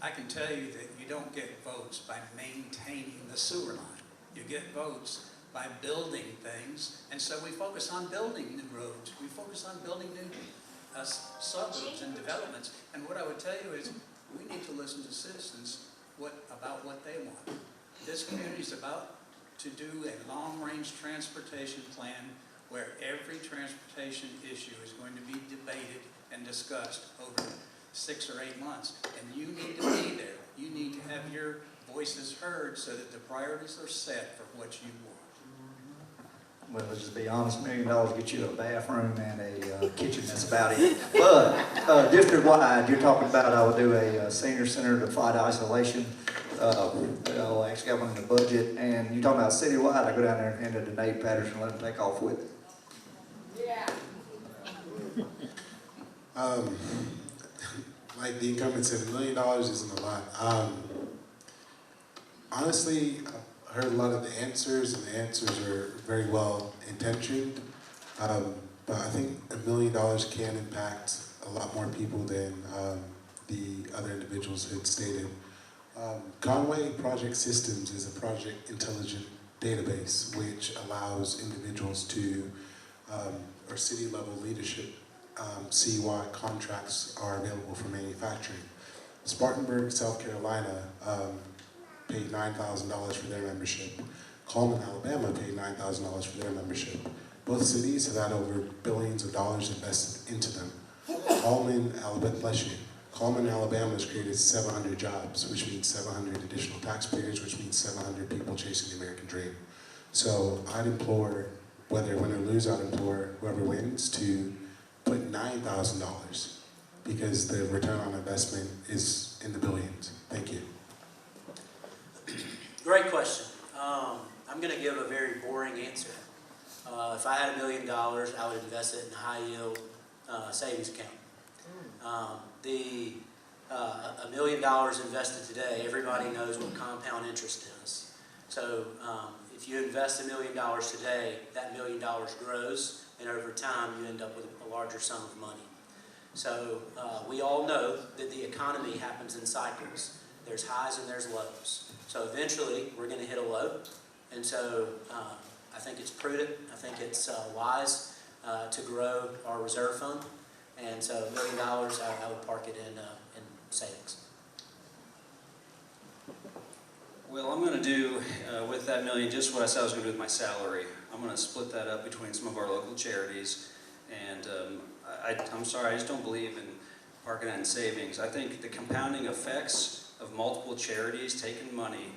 I can tell you that you don't get votes by maintaining the sewer line. You get votes by building things, and so we focus on building new roads. We focus on building new suburbs and developments. And what I would tell you is we need to listen to citizens about what they want. This community is about to do a long-range transportation plan where every transportation issue is going to be debated and discussed over 6 or 8 months. And you need to be there. You need to have your voices heard so that the priorities are set for what you want. Well, let's just be honest, $1 million get you a bathroom and a kitchen, that's about it. But district-wide, you're talking about I would do a senior center to fight isolation. I actually got one in the budget, and you're talking about citywide, I go down there and hand it to Nate Patterson and let him take off with it. Yeah. Like the incumbent said, $1 million isn't a lot. Honestly, I heard a lot of the answers, and the answers are very well intentioned. But I think $1 million can impact a lot more people than the other individuals had stated. Conway Project Systems is a project intelligent database which allows individuals to, or city level leadership, see what contracts are available for manufacturing. Spartanburg, South Carolina paid $9,000 for their membership. Coleman, Alabama paid $9,000 for their membership. Both cities have had over billions of dollars invested into them. Coleman, Alabama, bless you. Coleman, Alabama has created 700 jobs, which means 700 additional taxpayers, which means 700 people chasing the American dream. So I'd implore, whether win or lose, I'd implore whoever wins to put $9,000 because the return on investment is in the billions. Thank you. Great question. I'm going to give a very boring answer. If I had $1 million, I would invest it in a high yield savings account. $1 million invested today, everybody knows what compound interest is. So if you invest $1 million today, that $1 million grows, and over time you end up with a larger sum of money. So we all know that the economy happens in cycles. There's highs and there's lows. So eventually we're going to hit a low, and so I think it's prudent, I think it's wise to grow our reserve fund. And so $1 million, I would park it in savings. Well, I'm going to do with that $1 million just what I said I was going to do with my salary. I'm going to split that up between some of our local charities, and I'm sorry, I just don't believe in parking that in savings. I think the compounding effects of multiple charities taking money,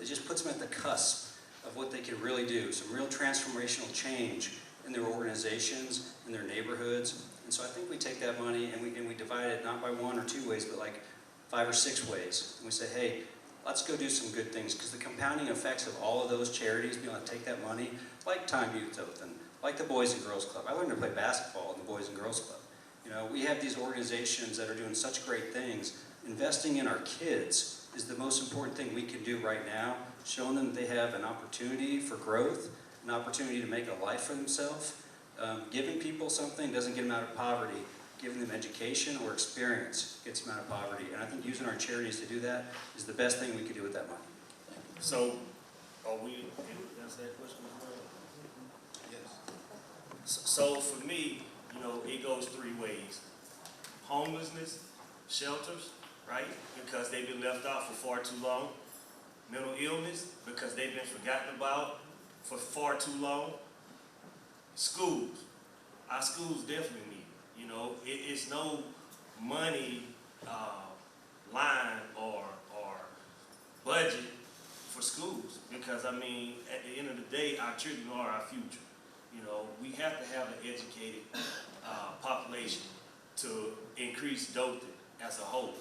it just puts them at the cusp of what they can really do, some real transformational change in their organizations, in their neighborhoods. And so I think we take that money and we divide it not by 1 or 2 ways, but like 5 or 6 ways. And we say, hey, let's go do some good things, because the compounding effects of all of those charities, being able to take that money, like Time Youth Dothan, like the Boys and Girls Club. I learned to play basketball in the Boys and Girls Club. You know, we have these organizations that are doing such great things. Investing in our kids is the most important thing we can do right now, showing them that they have an opportunity for growth, an opportunity to make a life for themselves. Giving people something doesn't get them out of poverty. Giving them education or experience gets them out of poverty. And I think using our charities to do that is the best thing we could do with that money. So, are we, can I ask that question as well? Yes. So for me, you know, it goes 3 ways. Homelessness, shelters, right? Because they've been left out for far too long. Mental illness, because they've been forgotten about for far too long. Schools. Our schools definitely need it. You know, it's no money line or budget for schools, because I mean, at the end of the day, our children are our future. You know, we have to have an educated population to increase Dothan as a whole.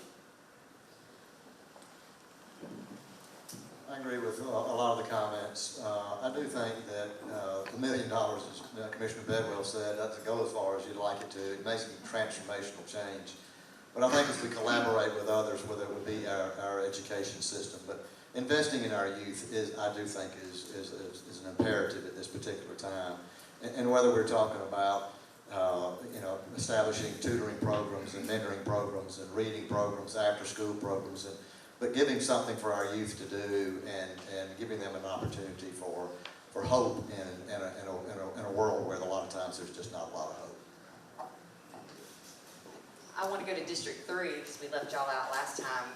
I agree with a lot of the comments. I do think that the $1 million, as Commissioner Bedwell said, doesn't go as far as you'd like it to. It makes some transformational change. But I think as we collaborate with others, whether it would be our education system, but investing in our youth I do think is an imperative at this particular time. And whether we're talking about you know, establishing tutoring programs and mentoring programs and reading programs, after-school programs, but giving something for our youth to do and giving them an opportunity for hope in a world where a lot of times there's just not a lot of hope. I want to go to District 3 because we left y'all out last time.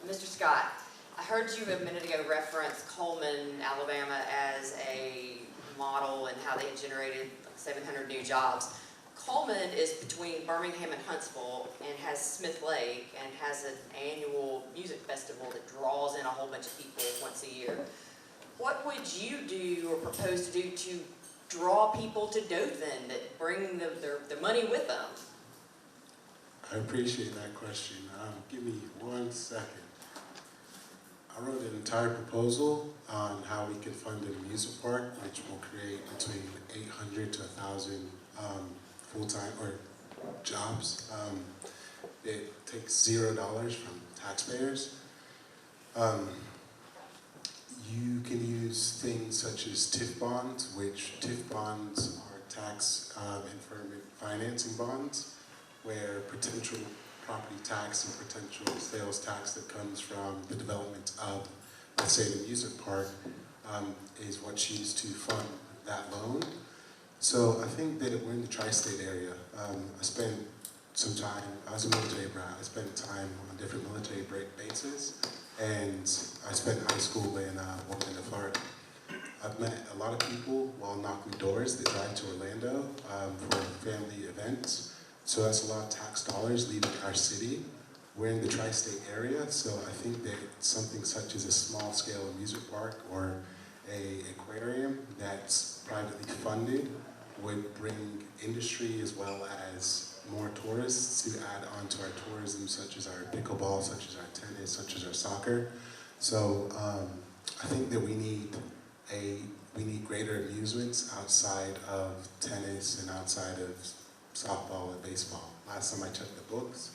Mr. Scott, I heard you a minute ago reference Coleman, Alabama as a model and how they had generated like 700 new jobs. Coleman is between Birmingham and Huntsville and has Smith Lake and has an annual music festival that draws in a whole bunch of people once a year. What would you do or propose to do to draw people to Dothan that bring the money with them? I appreciate that question. Give me 1 second. I wrote an entire proposal on how we can fund an amusement park, which will create between 800 to 1,000 full-time or jobs. It takes $0 from taxpayers. You can use things such as TIF bonds, which TIF bonds are tax increment financing bonds, where potential property tax and potential sales tax that comes from the development of, let's say, an amusement park is what's used to fund that loan. So I think that we're in the tri-state area. I spent some time, I was a military brat, I spent time on different military bases, and I spent high school in Orlando, Florida. I've met a lot of people while knocking doors that drive to Orlando for family events. So that's a lot of tax dollars leaving our city. We're in the tri-state area, so I think that something such as a small-scale amusement park or an aquarium that's privately funded would bring industry as well as more tourists to add on to our tourism, such as our pickleball, such as our tennis, such as our soccer. So I think that we need greater amusements outside of tennis and outside of softball and baseball. Last time I checked the books,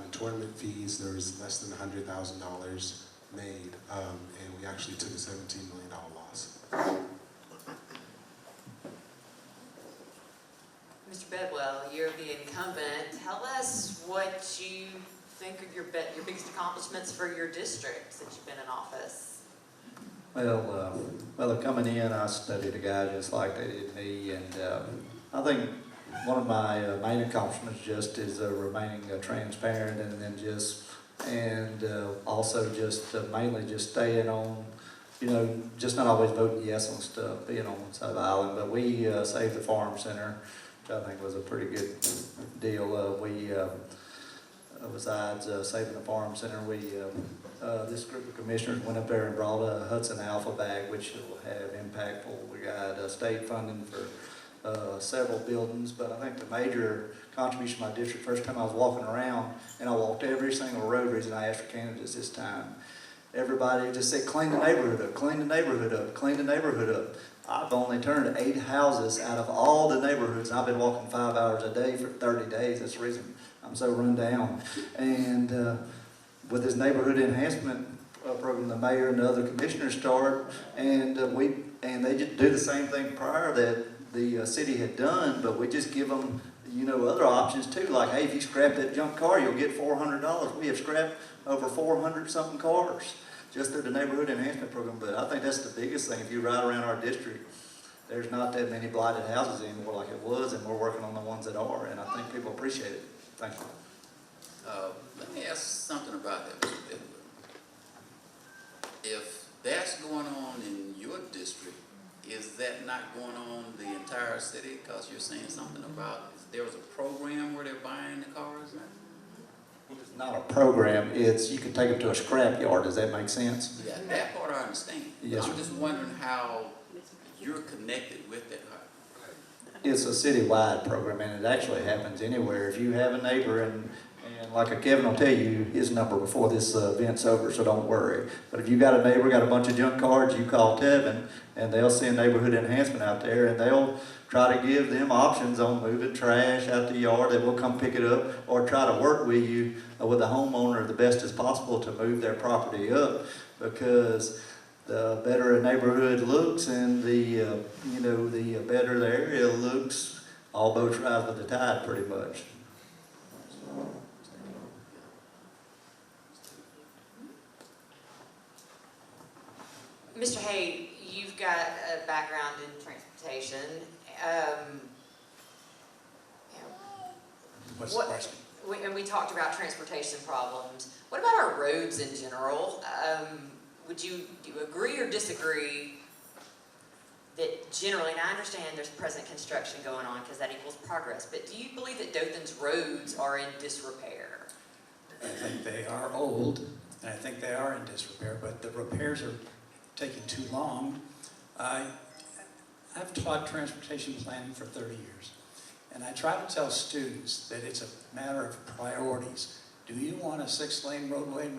in tournament fees, there was less than $100,000 made, and we actually took a $17 million loss. Mr. Bedwell, you're the incumbent. Tell us what you think are your biggest accomplishments for your district since you've been in office. Well, coming in, I studied a guy just like they did me, and I think one of my main accomplishments just is remaining transparent, and then also mainly just staying on, you know, just not always voting yes on stuff, being on one side of the island. But we saved the farm center, which I think was a pretty good deal. Besides saving the farm center, this group of commissioners went up there and brought a Hudson Alpha bag, which will have impactful. We got state funding for several buildings, but I think the major contribution of my district, first time I was walking around, and I walked every single road, reason I asked for candidates this time. Everybody just said, clean the neighborhood up, clean the neighborhood up, clean the neighborhood up. I've only turned 8 houses out of all the neighborhoods, and I've been walking 5 hours a day for 30 days. That's the reason I'm so run down. And with this neighborhood enhancement program, the mayor and the other commissioners start, and they just do the same thing prior that the city had done, but we just give them, you know, other options too. Like, hey, if you scrap that junk car, you'll get $400. We have scrapped over 400 something cars just through the neighborhood enhancement program. But I think that's the biggest thing. If you ride around our district, there's not that many blighted houses anymore like it was, and we're working on the ones that are, and I think people appreciate it. Thank you. Let me ask something about that, Mr. Bidwell. If that's going on in your district, is that not going on the entire city? Because you're saying something about there was a program where they're buying the cars? It's not a program, it's you can take them to a scrap yard. Does that make sense? Yeah, that part I understand. Yes, I'm sir. just wondering how you're connected with that. It's a citywide program, and it actually happens anywhere. If you have a neighbor, and like Kevin will tell you his number before this event's over, so don't worry. But if you got a neighbor, got a bunch of junk cars, you call Tevin, and they'll send neighborhood enhancement out there, and they'll try to give them options on moving trash out the yard. They will come pick it up, or try to work with you, with the homeowner, the best as possible to move their property up, because the better a neighborhood looks, and the the better the area looks, all boats rise with the tide, pretty much. Mr. Hay, you've got a background in transportation. What's the question? And we talked about transportation problems. What about our roads in general? Do you agree or disagree that generally, and I understand there's present construction going on because that equals progress, but do you believe that Dothan's roads are in disrepair? I think they are old, and I think they are in disrepair, but the repairs are taking too long. I've taught transportation planning for 30 years, and I try to tell students that it's a matter of priorities. Do you want a 6-lane roadway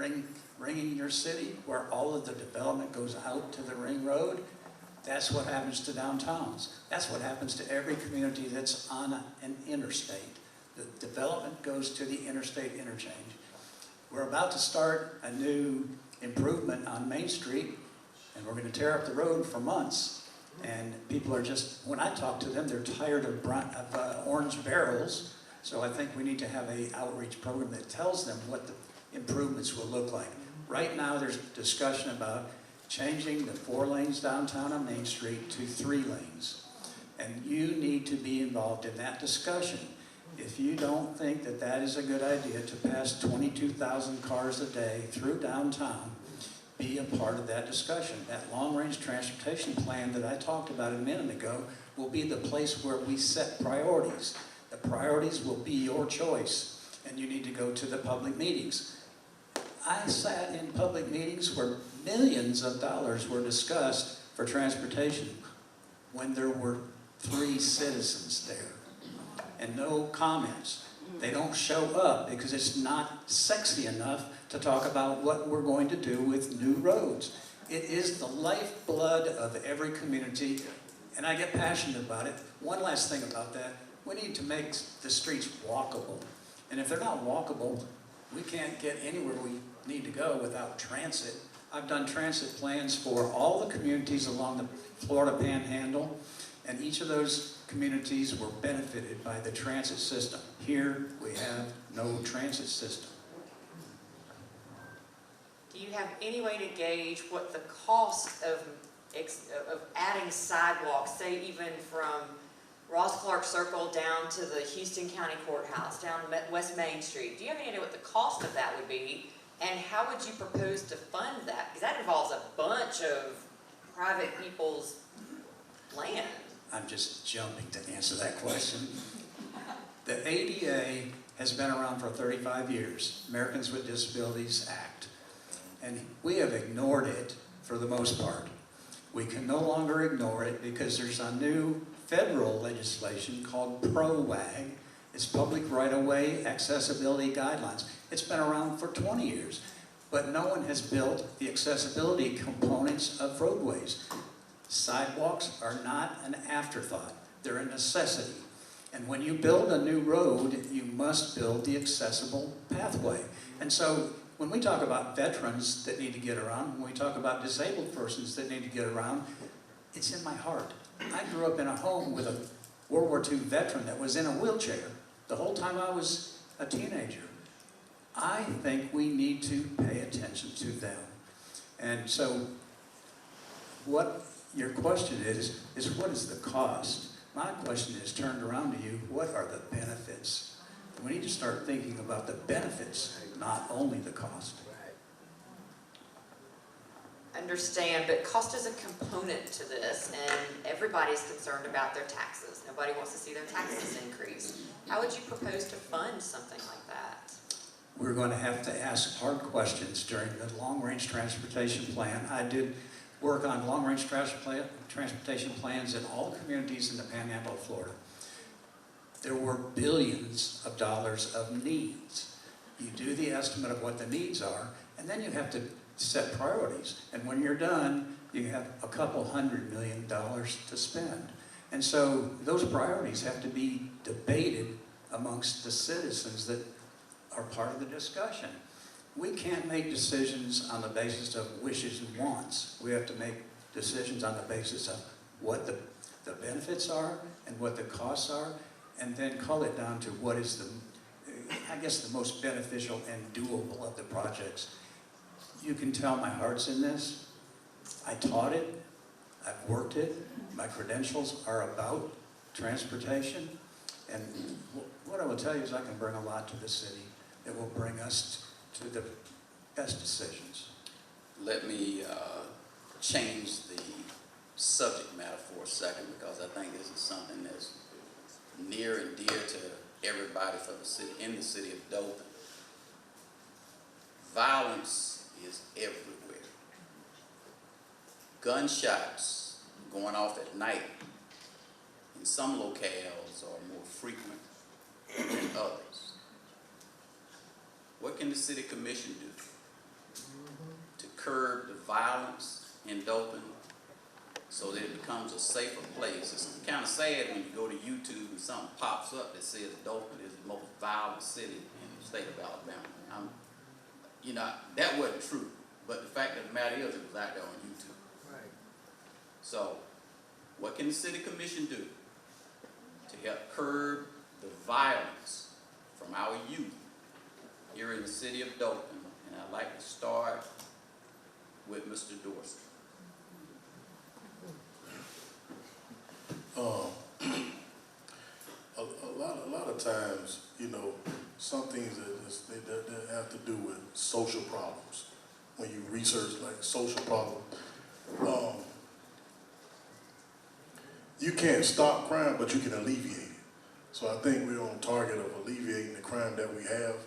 ringing your city where all of the development goes out to the ring road? That's what happens to downtowns. That's what happens to every community that's on an interstate. The development goes to the interstate interchange. We're about to start a new improvement on Main Street, and we're going to tear up the road for months. And people are just, when I talk to them, they're tired of orange barrels. So I think we need to have an outreach program that tells them what the improvements will look like. Right now, there's discussion about changing the 4 lanes downtown on Main Street to 3 lanes. And you need to be involved in that discussion. If you don't think that that is a good idea to pass 22,000 cars a day through downtown, be a part of that discussion. That long-range transportation plan that I talked about a minute ago will be the place where we set priorities. The priorities will be your choice, and you need to go to the public meetings. I sat in public meetings where millions of dollars were discussed for transportation when there were 3 citizens there and no comments. They don't show up because it's not sexy enough to talk about what we're going to do with new roads. It is the lifeblood of every community, and I get passionate about it. One last thing about that, we need to make the streets walkable. And if they're not walkable, we can't get anywhere we need to go without transit. I've done transit plans for all the communities along the Florida Panhandle, and each of those communities were benefited by the transit system. Here, we have no transit system. Do you have any way to gauge what the cost of adding sidewalks, say even from Ross Clark Circle down to the Houston County Courthouse, down West Main Street? Do you have any idea what the cost of that would be? And how would you propose to fund that? Because that involves a bunch of private people's land. I'm just jumping to answer that question. The ADA has been around for 35 years, Americans with Disabilities Act, and we have ignored it for the most part. We can no longer ignore it because there's a new federal legislation called PRO-WAG. It's Public Right-of-Way Accessibility Guidelines. It's been around for 20 years, but no one has built the accessibility components of roadways. Sidewalks are not an afterthought. They're a necessity. And when you build a new road, you must build the accessible pathway. And so when we talk about veterans that need to get around, when we talk about disabled persons that need to get around, it's in my heart. I grew up in a home with a World War II veteran that was in a wheelchair the whole time I was a teenager. I think we need to pay attention to them. And so what your question is what is the cost? My question is turned around to you, what are the benefits? We need to start thinking about the benefits, not only the cost. Understand, but cost is a component to this, and everybody's concerned about their taxes. Nobody wants to see their taxes increase. How would you propose to fund something like that? We're going to have to ask hard questions during the long-range transportation plan. I did work on long-range transportation plans in all the communities in the Panhandle of Florida. There were billions of dollars of needs. You do the estimate of what the needs are, and then you have to set priorities. And when you're done, you have a couple $100 million to spend. And so those priorities have to be debated amongst the citizens that are part of the discussion. We can't make decisions on the basis of wishes and wants. We have to make decisions on the basis of what the benefits are and what the costs are, and then cull it down to what is the most beneficial and doable of the projects. You can tell my heart's in this. I taught it. I've worked it. My credentials are about transportation. And what I will tell you is I can bring a lot to the city that will bring us to the best decisions. Let me change the subject matter for a second, because I think this is something that's near and dear to everybody for the city, in the city of Dothan. Violence is everywhere. Gunshots going off at night in some locales are more frequent than others. What can the city commission do to curb the violence in Dothan so that it becomes a safer place? It's kind of sad when you go to YouTube and something pops up that says Dothan is the most violent city in the state of Alabama. That wasn't true, but the fact of the matter is it was out there on YouTube. Right. So, what can the city commission do to help curb the violence from our youth here in the city of Dothan? And I'd like to start with Mr. Dorsey. A lot of times, some things that have to do with social problems. When you research like social problems, you can't stop crime, but you can alleviate it. So I think we're on target of alleviating the crime that we have.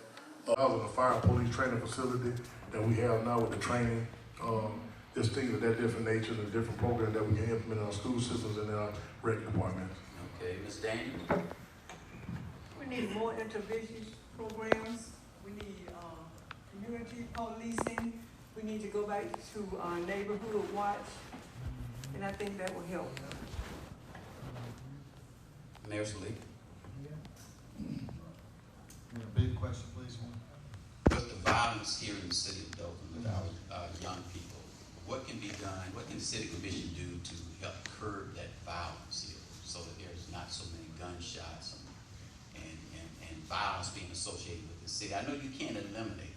I was in the fire police training facility that we have now with the training. There's things of that different nature and different programs that we can implement in our school systems and in our rec departments. Okay, Ms. Daniels. We need more intervention programs. We need community policing. We need to go back to neighborhood watch, and I think that will help. Mayor Salee. Big question, please. With the violence here in the city of Dothan with our young people, what can be done, what can the city commission do to help curb that violence here so that there's not so many gunshots and violence being associated with the city? I know you can't eliminate it,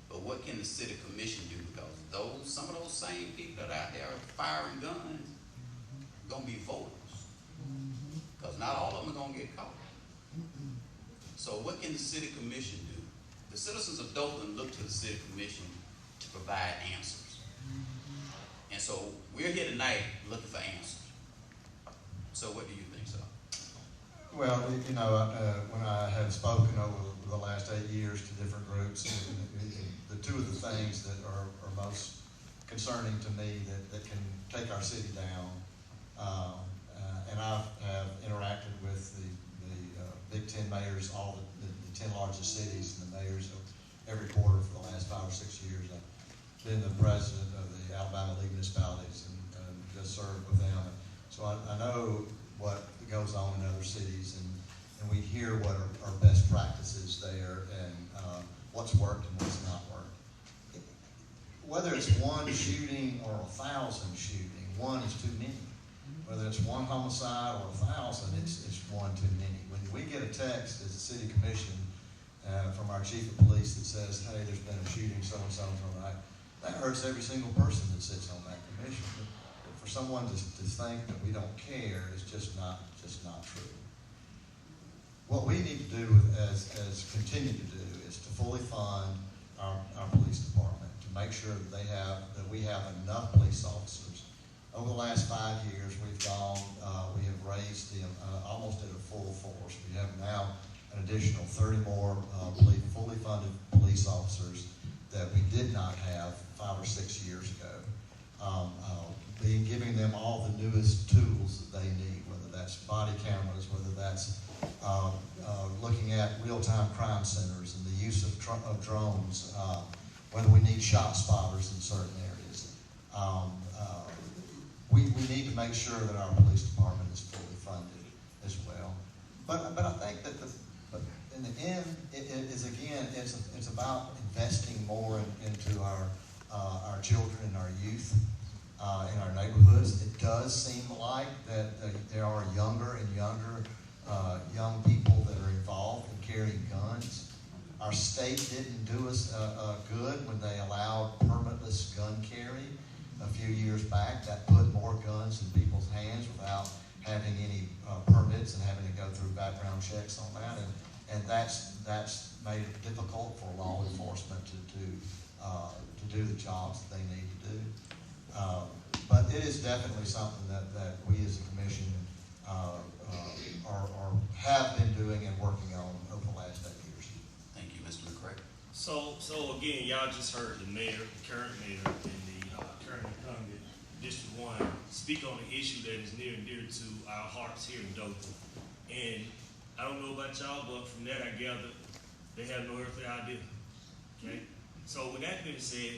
but what can the city commission do? Because some of those same people that are out there firing guns are going to be voters, because not all of them are going to get caught. So what can the city commission do? The citizens of Dothan look to the city commission to provide answers. And so we're here tonight looking for answers. So what do you think, sir? Well, when I have spoken over the last 8 years to different groups, the two of the things that are most concerning to me that can take our city down and I have interacted with the Big Ten mayors, all the 10 largest cities, and the mayors of every quarter for the last 5 or 6 years. I've been the president of the Alabama League of Municipalities and just served with them. So I know what goes on in other cities, and we hear what are best practices there, and what's worked and what's not worked. Whether it's one shooting or 1,000 shooting, one is too many. Whether it's one homicide or 1,000, it's one too many. When we get a text as a city commission from our chief of police that says, hey, there's been a shooting so-and-so tonight, that hurts every single person that sits on that commission. But for someone to think that we don't care is just not true. What we need to do as continue to do is to fully fund our police department, to make sure that we have enough police officers. Over the last 5 years, we have raised almost at a full force. We have now an additional 30 more fully funded police officers that we did not have 5 or 6 years ago. Giving them all the newest tools that they need, whether that's body cameras, whether that's looking at real-time crime centers and the use of drones, whether we need shot spotters in certain areas. We need to make sure that our police department is fully funded as well. But I think that in the end, it's about investing more into our children and our youth in our neighborhoods. It does seem like that there are younger and younger young people that are involved in carrying guns. Our state didn't do us good when they allowed permitless gun carry a few years back. That put more guns in people's hands without having any permits and having to go through background checks on that. And that's made it difficult for law enforcement to do the jobs that they need to do. But it is definitely something that we as a commission have been doing and working on over the last 8 years. Thank you, Mr. McCray. So again, y'all just heard the mayor, the current mayor, and the current incumbent, District 1, speak on an issue that is near and dear to our hearts here in Dothan. And I don't know about y'all, but from that I gather they have no earthly idea. Okay? So with that being said,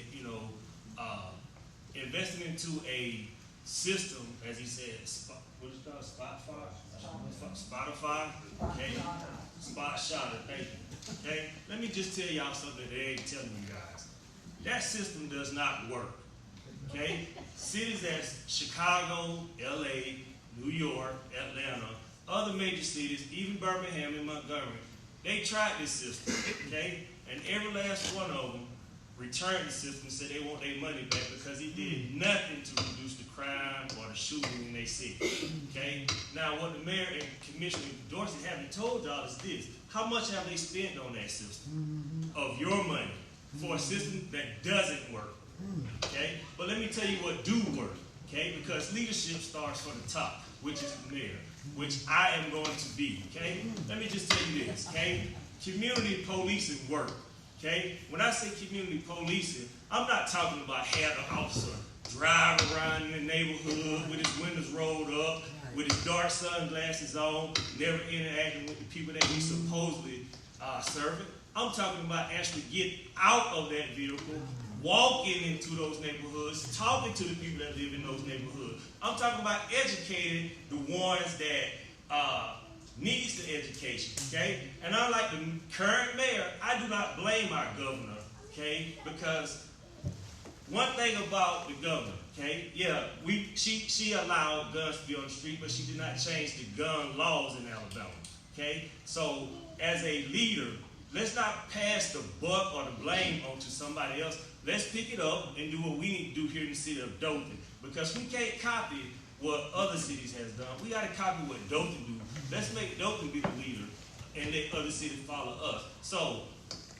investing into a system, as he said, what is it called? Spotify? Okay? Spot shotter, thank you. Okay? Let me just tell y'all something that they ain't telling you guys. That system does not work. Okay? Cities as Chicago, LA, New York, Atlanta, other major cities, even Birmingham and Montgomery, they tried this system, okay? And every last one of them returned the system and said they want their money back because he did nothing to reduce the crime or the shooting in their city, okay? Now, what the mayor and Commissioner Dorsey haven't told y'all is this. How much have they spent on that system of your money for a system that doesn't work, okay? But let me tell you what do work, okay? Because leadership starts from the top, which is the mayor, which I am going to be, okay? Let me just tell you this, okay? Community policing work, okay? When I say community policing, I'm not talking about having an officer drive around in the neighborhood with his windows rolled up, with his dark sunglasses on, never interacting with the people that he's supposedly serving. I'm talking about actually getting out of that vehicle, walking into those neighborhoods, talking to the people that live in those neighborhoods. I'm talking about educating the ones that needs the education, okay? And unlike the current mayor, I do not blame our governor, okay? Because one thing about the governor, okay? Yeah, she allowed guns to be on the street, but she did not change the gun laws in Alabama, okay? So as a leader, let's not pass the buck or the blame onto somebody else. Let's pick it up and do what we need to do here in the city of Dothan. Because we can't copy what other cities has done. We got to copy what Dothan do. Let's make Dothan be the leader and let other cities follow us. So,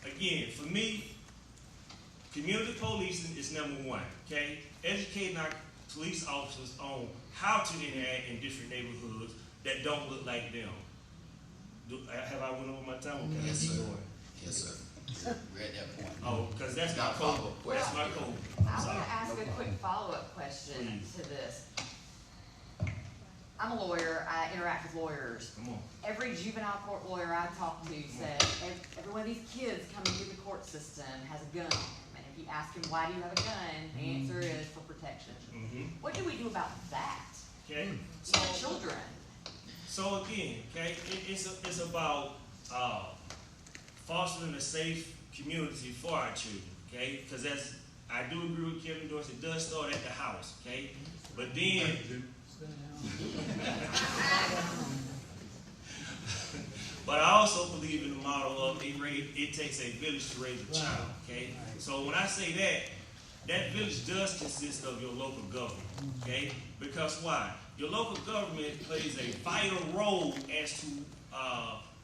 again, for me, community policing is number one, okay? Educating our police officers on how to interact in different neighborhoods that don't look like them. Have I went over my time? Okay, Yes, sir. going. Yes, sir. We're at that point. Oh, because that's my code. That's my code. I want to ask a quick follow-up question to this. I'm a lawyer, I interact with lawyers. Come on. Every juvenile court lawyer I talk to says every one of these kids coming through the court system has a gun on them. And if you ask them, why do you have a gun? The answer is for protection. What do we do about that? Okay. So children. So again, okay, it's about fostering a safe community for our children, okay? Because as I do agree with Kevin Dorsey, it does start at the house, okay? But then, but I also believe in the model of it takes a village to raise a child, okay? So when I say that, that village does consist of your local government, okay? Because why? Your local government plays a vital role as to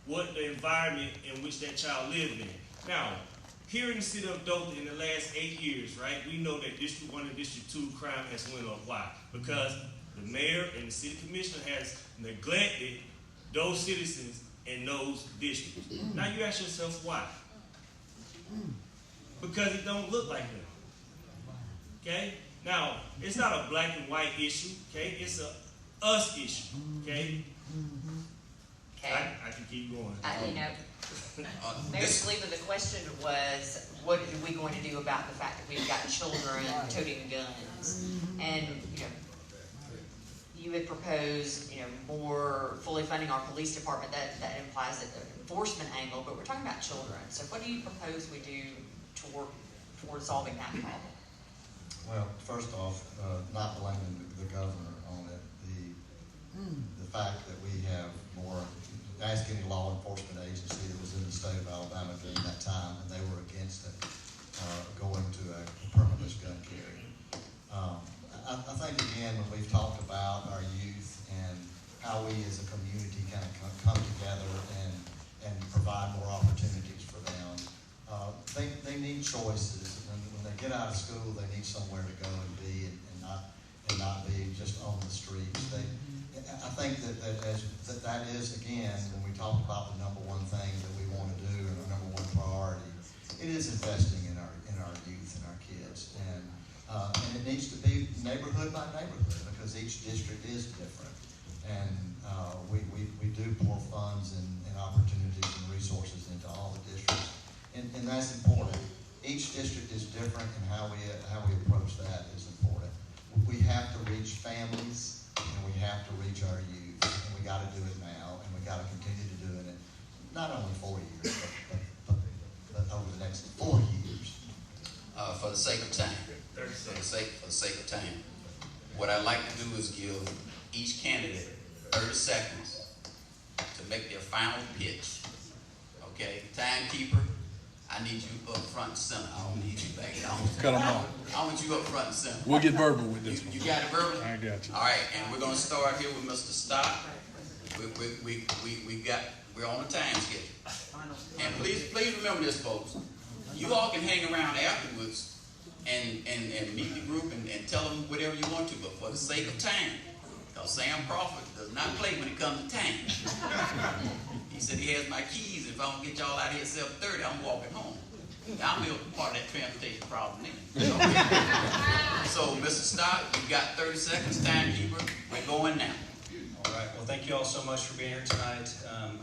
what the environment in which that child lived in. Now, here in the city of Dothan in the last 8 years, right, we know that District 1 and District 2 crime has went up. Why? Because the mayor and the city commissioner has neglected those citizens in those districts. Now you ask yourself why? Because it don't look like them. Okay? Now, it's not a black and white issue, okay? It's a us issue, okay? Okay. I can keep going. Mayor Sleeper, the question was, what are we going to do about the fact that we've got children toting guns? And, you had proposed, more fully funding our police department. That implies an enforcement angle, but we're talking about children. So what do you propose we do toward solving that problem? Well, first off, not blaming the governor on it. The fact that we have more, ask any law enforcement agency that was in the state of Alabama during that time, and they were against it, going to a permitless gun carry. I think, again, when we've talked about our youth and how we as a community kind of come together and provide more opportunities for them, they need choices. And when they get out of school, they need somewhere to go and be and not be just on the streets. I think that is, again, when we talk about the number one thing that we want to do and our number one priority, it is investing in our youth and our kids. And it needs to be neighborhood by neighborhood because each district is different. And we do pour funds and opportunities and resources into all the districts. And that's important. Each district is different, and how we approach that is important. We have to reach families, and we have to reach our youth, and we got to do it now, and we got to continue to do it. Not only 4 years, but over the next 4 years. For the sake of time, for the sake of time, what I'd like to do is give each candidate 30 seconds to make their final pitch. Okay, timekeeper, I need you up front and center. I don't need you back down. Cut them off. I want you up front and center. We'll get verbal with this one. You got it verbal? I got you. All right, and we're going to start here with Mr. Stott. We're on a time schedule. And please remember this, folks. You all can hang around afterwards and meet the group and tell them whatever you want to, but for the sake of time, because Sam Crawford does not play when it comes to time. He said he has my keys. If I don't get y'all out here at 7:30, I'm walking home. I'm part of that transportation problem then. So, Mr. Stott, you've got 30 seconds, timekeeper. We're going now. All right. Well, thank you all so much for being here tonight.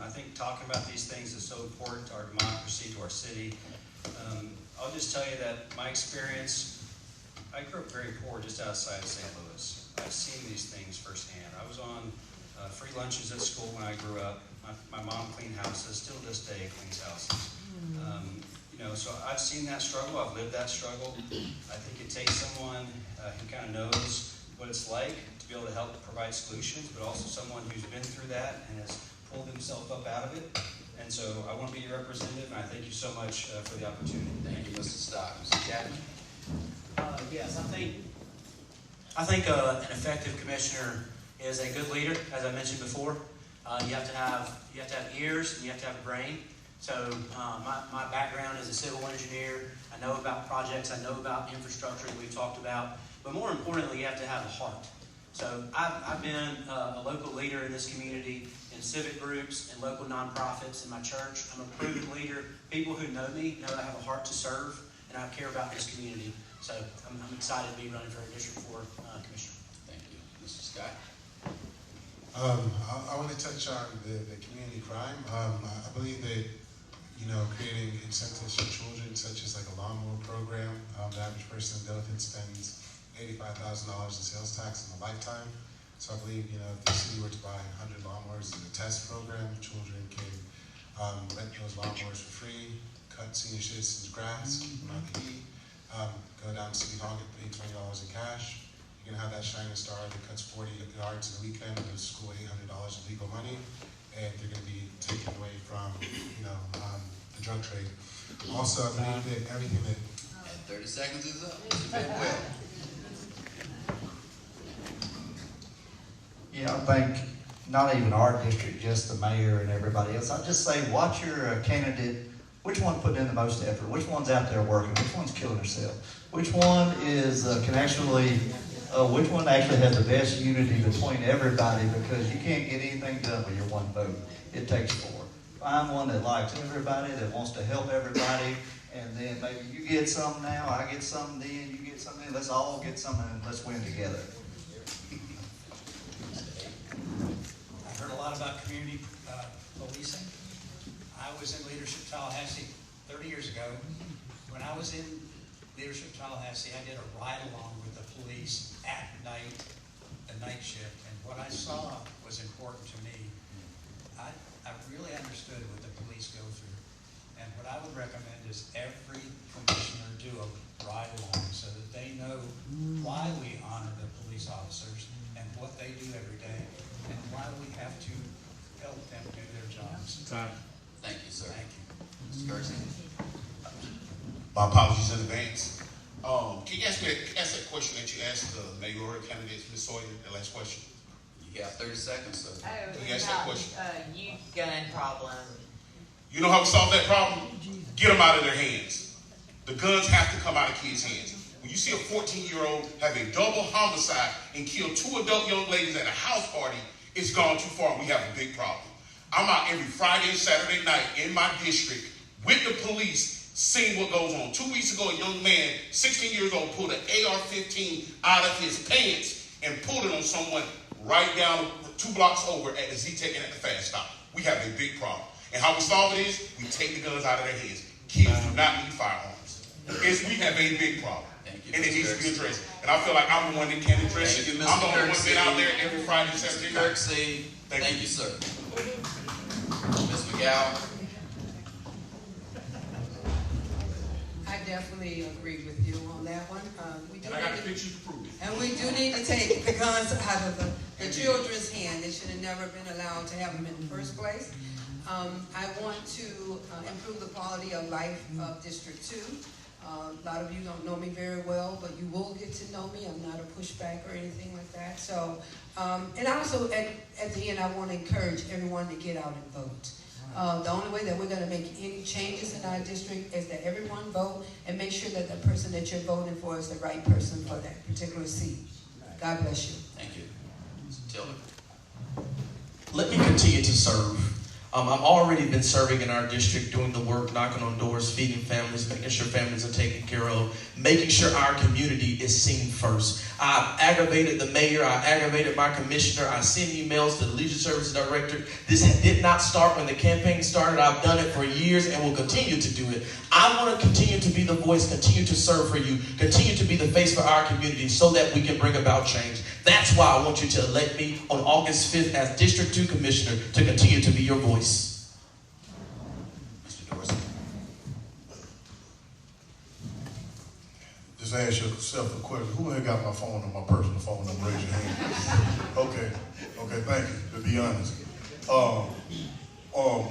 I think talking about these things is so important to our democracy, to our city. I'll just tell you that my experience, I grew up very poor just outside of St. Louis. I've seen these things firsthand. I was on free lunches at school when I grew up. My mom cleaned houses, still this day cleans houses. So I've seen that struggle, I've lived that struggle. I think it takes someone who kind of knows what it's like to be able to help provide solutions, but also someone who's been through that and has pulled himself up out of it. And so I want to be your representative, and I thank you so much for the opportunity. Thank you, Mr. Stott. Mr. Chapman? Yes, I think an effective commissioner is a good leader, as I mentioned before. You have to have ears and you have to have a brain. So my background is a civil engineer. I know about projects. I know about infrastructure that we've talked about. But more importantly, you have to have a heart. So I've been a local leader in this community, in civic groups, in local nonprofits, in my church. I'm a proven leader. People who know me know I have a heart to serve, and I care about this community. So I'm excited to be running for a District 4 commissioner. Thank you. Mr. Scott? I want to touch on the community crime. I believe that, creating incentives for children, such as like a lawnmower program. The average person in Dothan spends $85,000 in sales tax in a lifetime. So I believe, if the city were to buy 100 lawnmowers as a test program, children can rent those lawnmowers for free, cut senior citizens' grass, around the heat, go down to City Hall, get paid $20 in cash. You're gonna have that shining star that cuts 40 yards in a weekend and goes to school $800 in legal money, and they're gonna be taken away from, the drug trade. Also, I believe that everything that... And 30 seconds is up. Well. Yeah, I think not even our district, just the mayor and everybody else. I'd just say, watch your candidate. Which one put in the most effort? Which one's out there working? Which one's killing herself? Which one is which one actually has the best unity between everybody? Because you can't get anything done with your one vote. It takes four. Find one that likes everybody, that wants to help everybody, and then maybe you get something now, I get something then, you get something then. Let's all get something and let's win together. I heard a lot about community policing. I was in Leadership Tallahassee 30 years ago. When I was in Leadership Tallahassee, I did a ride-along with the police at night, the night shift, and what I saw was important to me. I really understood what the police go through, and what I would recommend is every commissioner do a ride-along so that they know why we honor the police officers and what they do every day, and why we have to help them do their jobs. Thank you, sir. Thank you. Mr. Gerson. My apologies in advance. Can you ask that question that you asked the mayoral candidate, Ms. Sawyer, the last question? You got 30 seconds, sir. Oh, Can you ask that question? youth gun problem. You know how we solve that problem? Get them out of their hands. The guns have to come out of kids' hands. When you see a 14-year-old have a double homicide and kill 2 adult young ladies at a house party, it's gone too far. We have a big problem. I'm out every Friday and Saturday night in my district with the police, seeing what goes on. 2 weeks ago, a young man, 16 years old, pulled an AR-15 out of his pants and pulled it on someone right down 2 blocks over at the Z-Tech and at the Fast Stop. We have a big problem. And how we solve it is we take the guns out of their hands. Kids do not need firearms. We have a big problem. And it needs to be addressed. And I feel like I'm the one that can address it. I'm the only one that out there every Friday and Saturday night. Thank you, sir. Ms. McGowan. I definitely agree with you on that one. And I got the pictures to prove it. And we do need to take the guns out of the children's hand. They should have never been allowed to have them in the first place. I want to improve the quality of life of District 2. A lot of you don't know me very well, but you will get to know me. I'm not a pushback or anything like that. So, and also at the end, I want to encourage everyone to get out and vote. The only way that we're going to make any changes in our district is that everyone vote and make sure that the person that you're voting for is the right person for that particular seat. God bless you. Thank you. Mr. Tiller. Let me continue to serve. I've already been serving in our district, doing the work, knocking on doors, feeding families, making sure families are taken care of, making sure our community is seen first. I aggravated the mayor, I aggravated my commissioner, I send emails to the Leisure Services Director. This did not start when the campaign started. I've done it for years and will continue to do it. I want to continue to be the voice, continue to serve for you, continue to be the face for our community so that we can bring about change. That's why I want you to elect me on August 5th as District 2 Commissioner to continue to be your voice. Mr. Dorsey. Just ask yourself a question. Who ain't got my phone on my personal phone? Don't raise your hand. Okay, thank you, to be honest.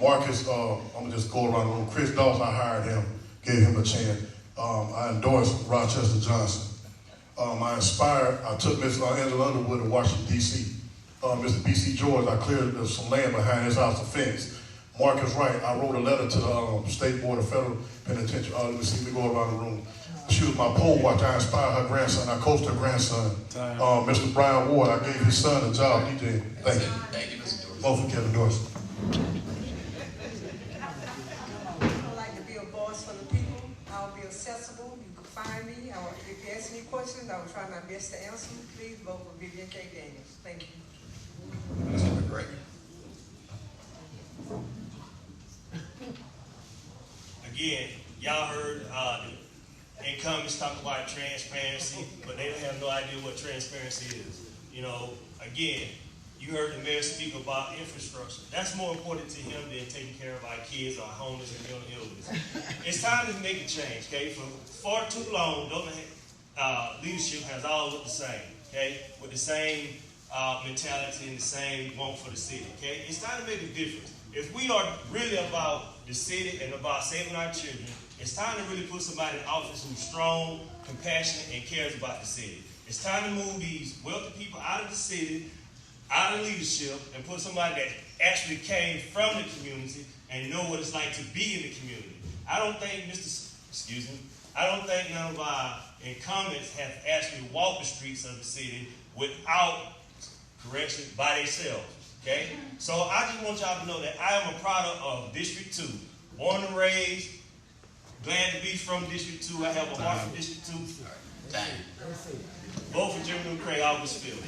Marcus, I'm gonna just go around the room. Chris Dawson, I hired him, gave him a chance. I endorsed Rochester Johnson. I took Miss Angela Underwood to Washington, D.C. Mr. B.C. George, I cleared some land behind his house, a fence. Marcus Wright, I wrote a letter to the State Board of Federal Penitentiary. Let me go around the room. She was my poll watcher. I inspired her grandson. I coached her grandson. Mr. Brian Ward, I gave his son a job. DJ, thank you. Thank you, Mr. Dorsey. Vote for Kevin Dorsey. I like to be a voice for the people. I'll be accessible. You can find me. If you ask me questions, I will try my best to answer them. Please vote for Vivian K. Daniels. Thank you. Mr. Great. Again, y'all heard the incumbents talk about transparency, but they don't have no idea what transparency is. You know, again, you heard the mayor speak about infrastructure. That's more important to him than taking care of our kids, our homeless, and mental illness. It's time to make a change, okay? For far too long, Dothan leadership has all looked the same, okay? With the same mentality and the same want for the city, okay? It's time to make a difference. If we are really about the city and about saving our children, it's time to really put somebody in office who's strong, compassionate, and cares about the city. It's time to move these wealthy people out of the city, out of leadership, and put somebody that actually came from the community and know what it's like to be in the community. I don't think I don't think none of our incumbents have actually walked the streets of the city without correction by themselves, okay? So I just want y'all to know that I am a product of District 2. Born and raised, glad to be from District 2. I have a heart for District 2. Vote for Jim McCray, August 5th.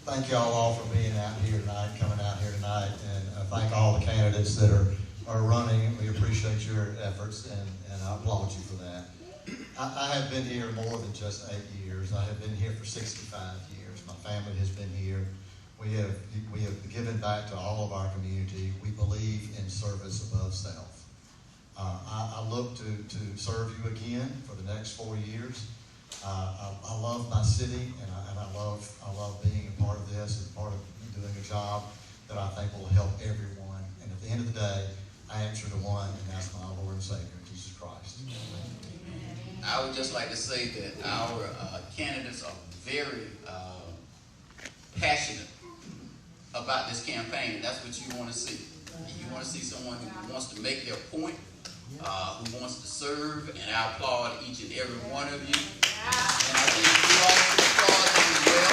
Thank y'all all for being out here tonight, coming out here tonight, and thank all the candidates that are running. We appreciate your efforts, and I applaud you for that. I have been here more than just 8 years. I have been here for 65 years. My family has been here. We have given back to all of our community. We believe in service above self. I look to serve you again for the next 4 years. I love my city, and I love being a part of this and part of doing a job that I think will help everyone. And at the end of the day, I answer to one, and that's my Lord and Savior, Jesus Christ. I would just like to say that our candidates are very passionate about this campaign. That's what you want to see. You want to see someone who wants to make their point, who wants to serve, and I applaud each and every one of you. And I think you all should applaud them as well.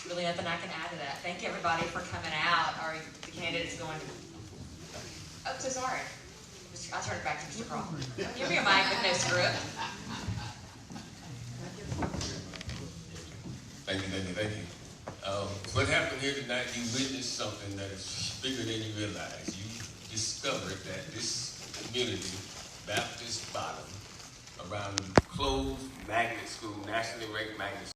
Really nothing I can add to that. Thank everybody for coming out. Are the candidates going to... Oh, so sorry. I'll turn it back to Mr. Crawford. Give me a mic with no script. Thank you. What happened here tonight, you witnessed something that is bigger than you realize. You discovered that this community, Baptist Bottom, around closed magnet school, nationally ranked magnet school,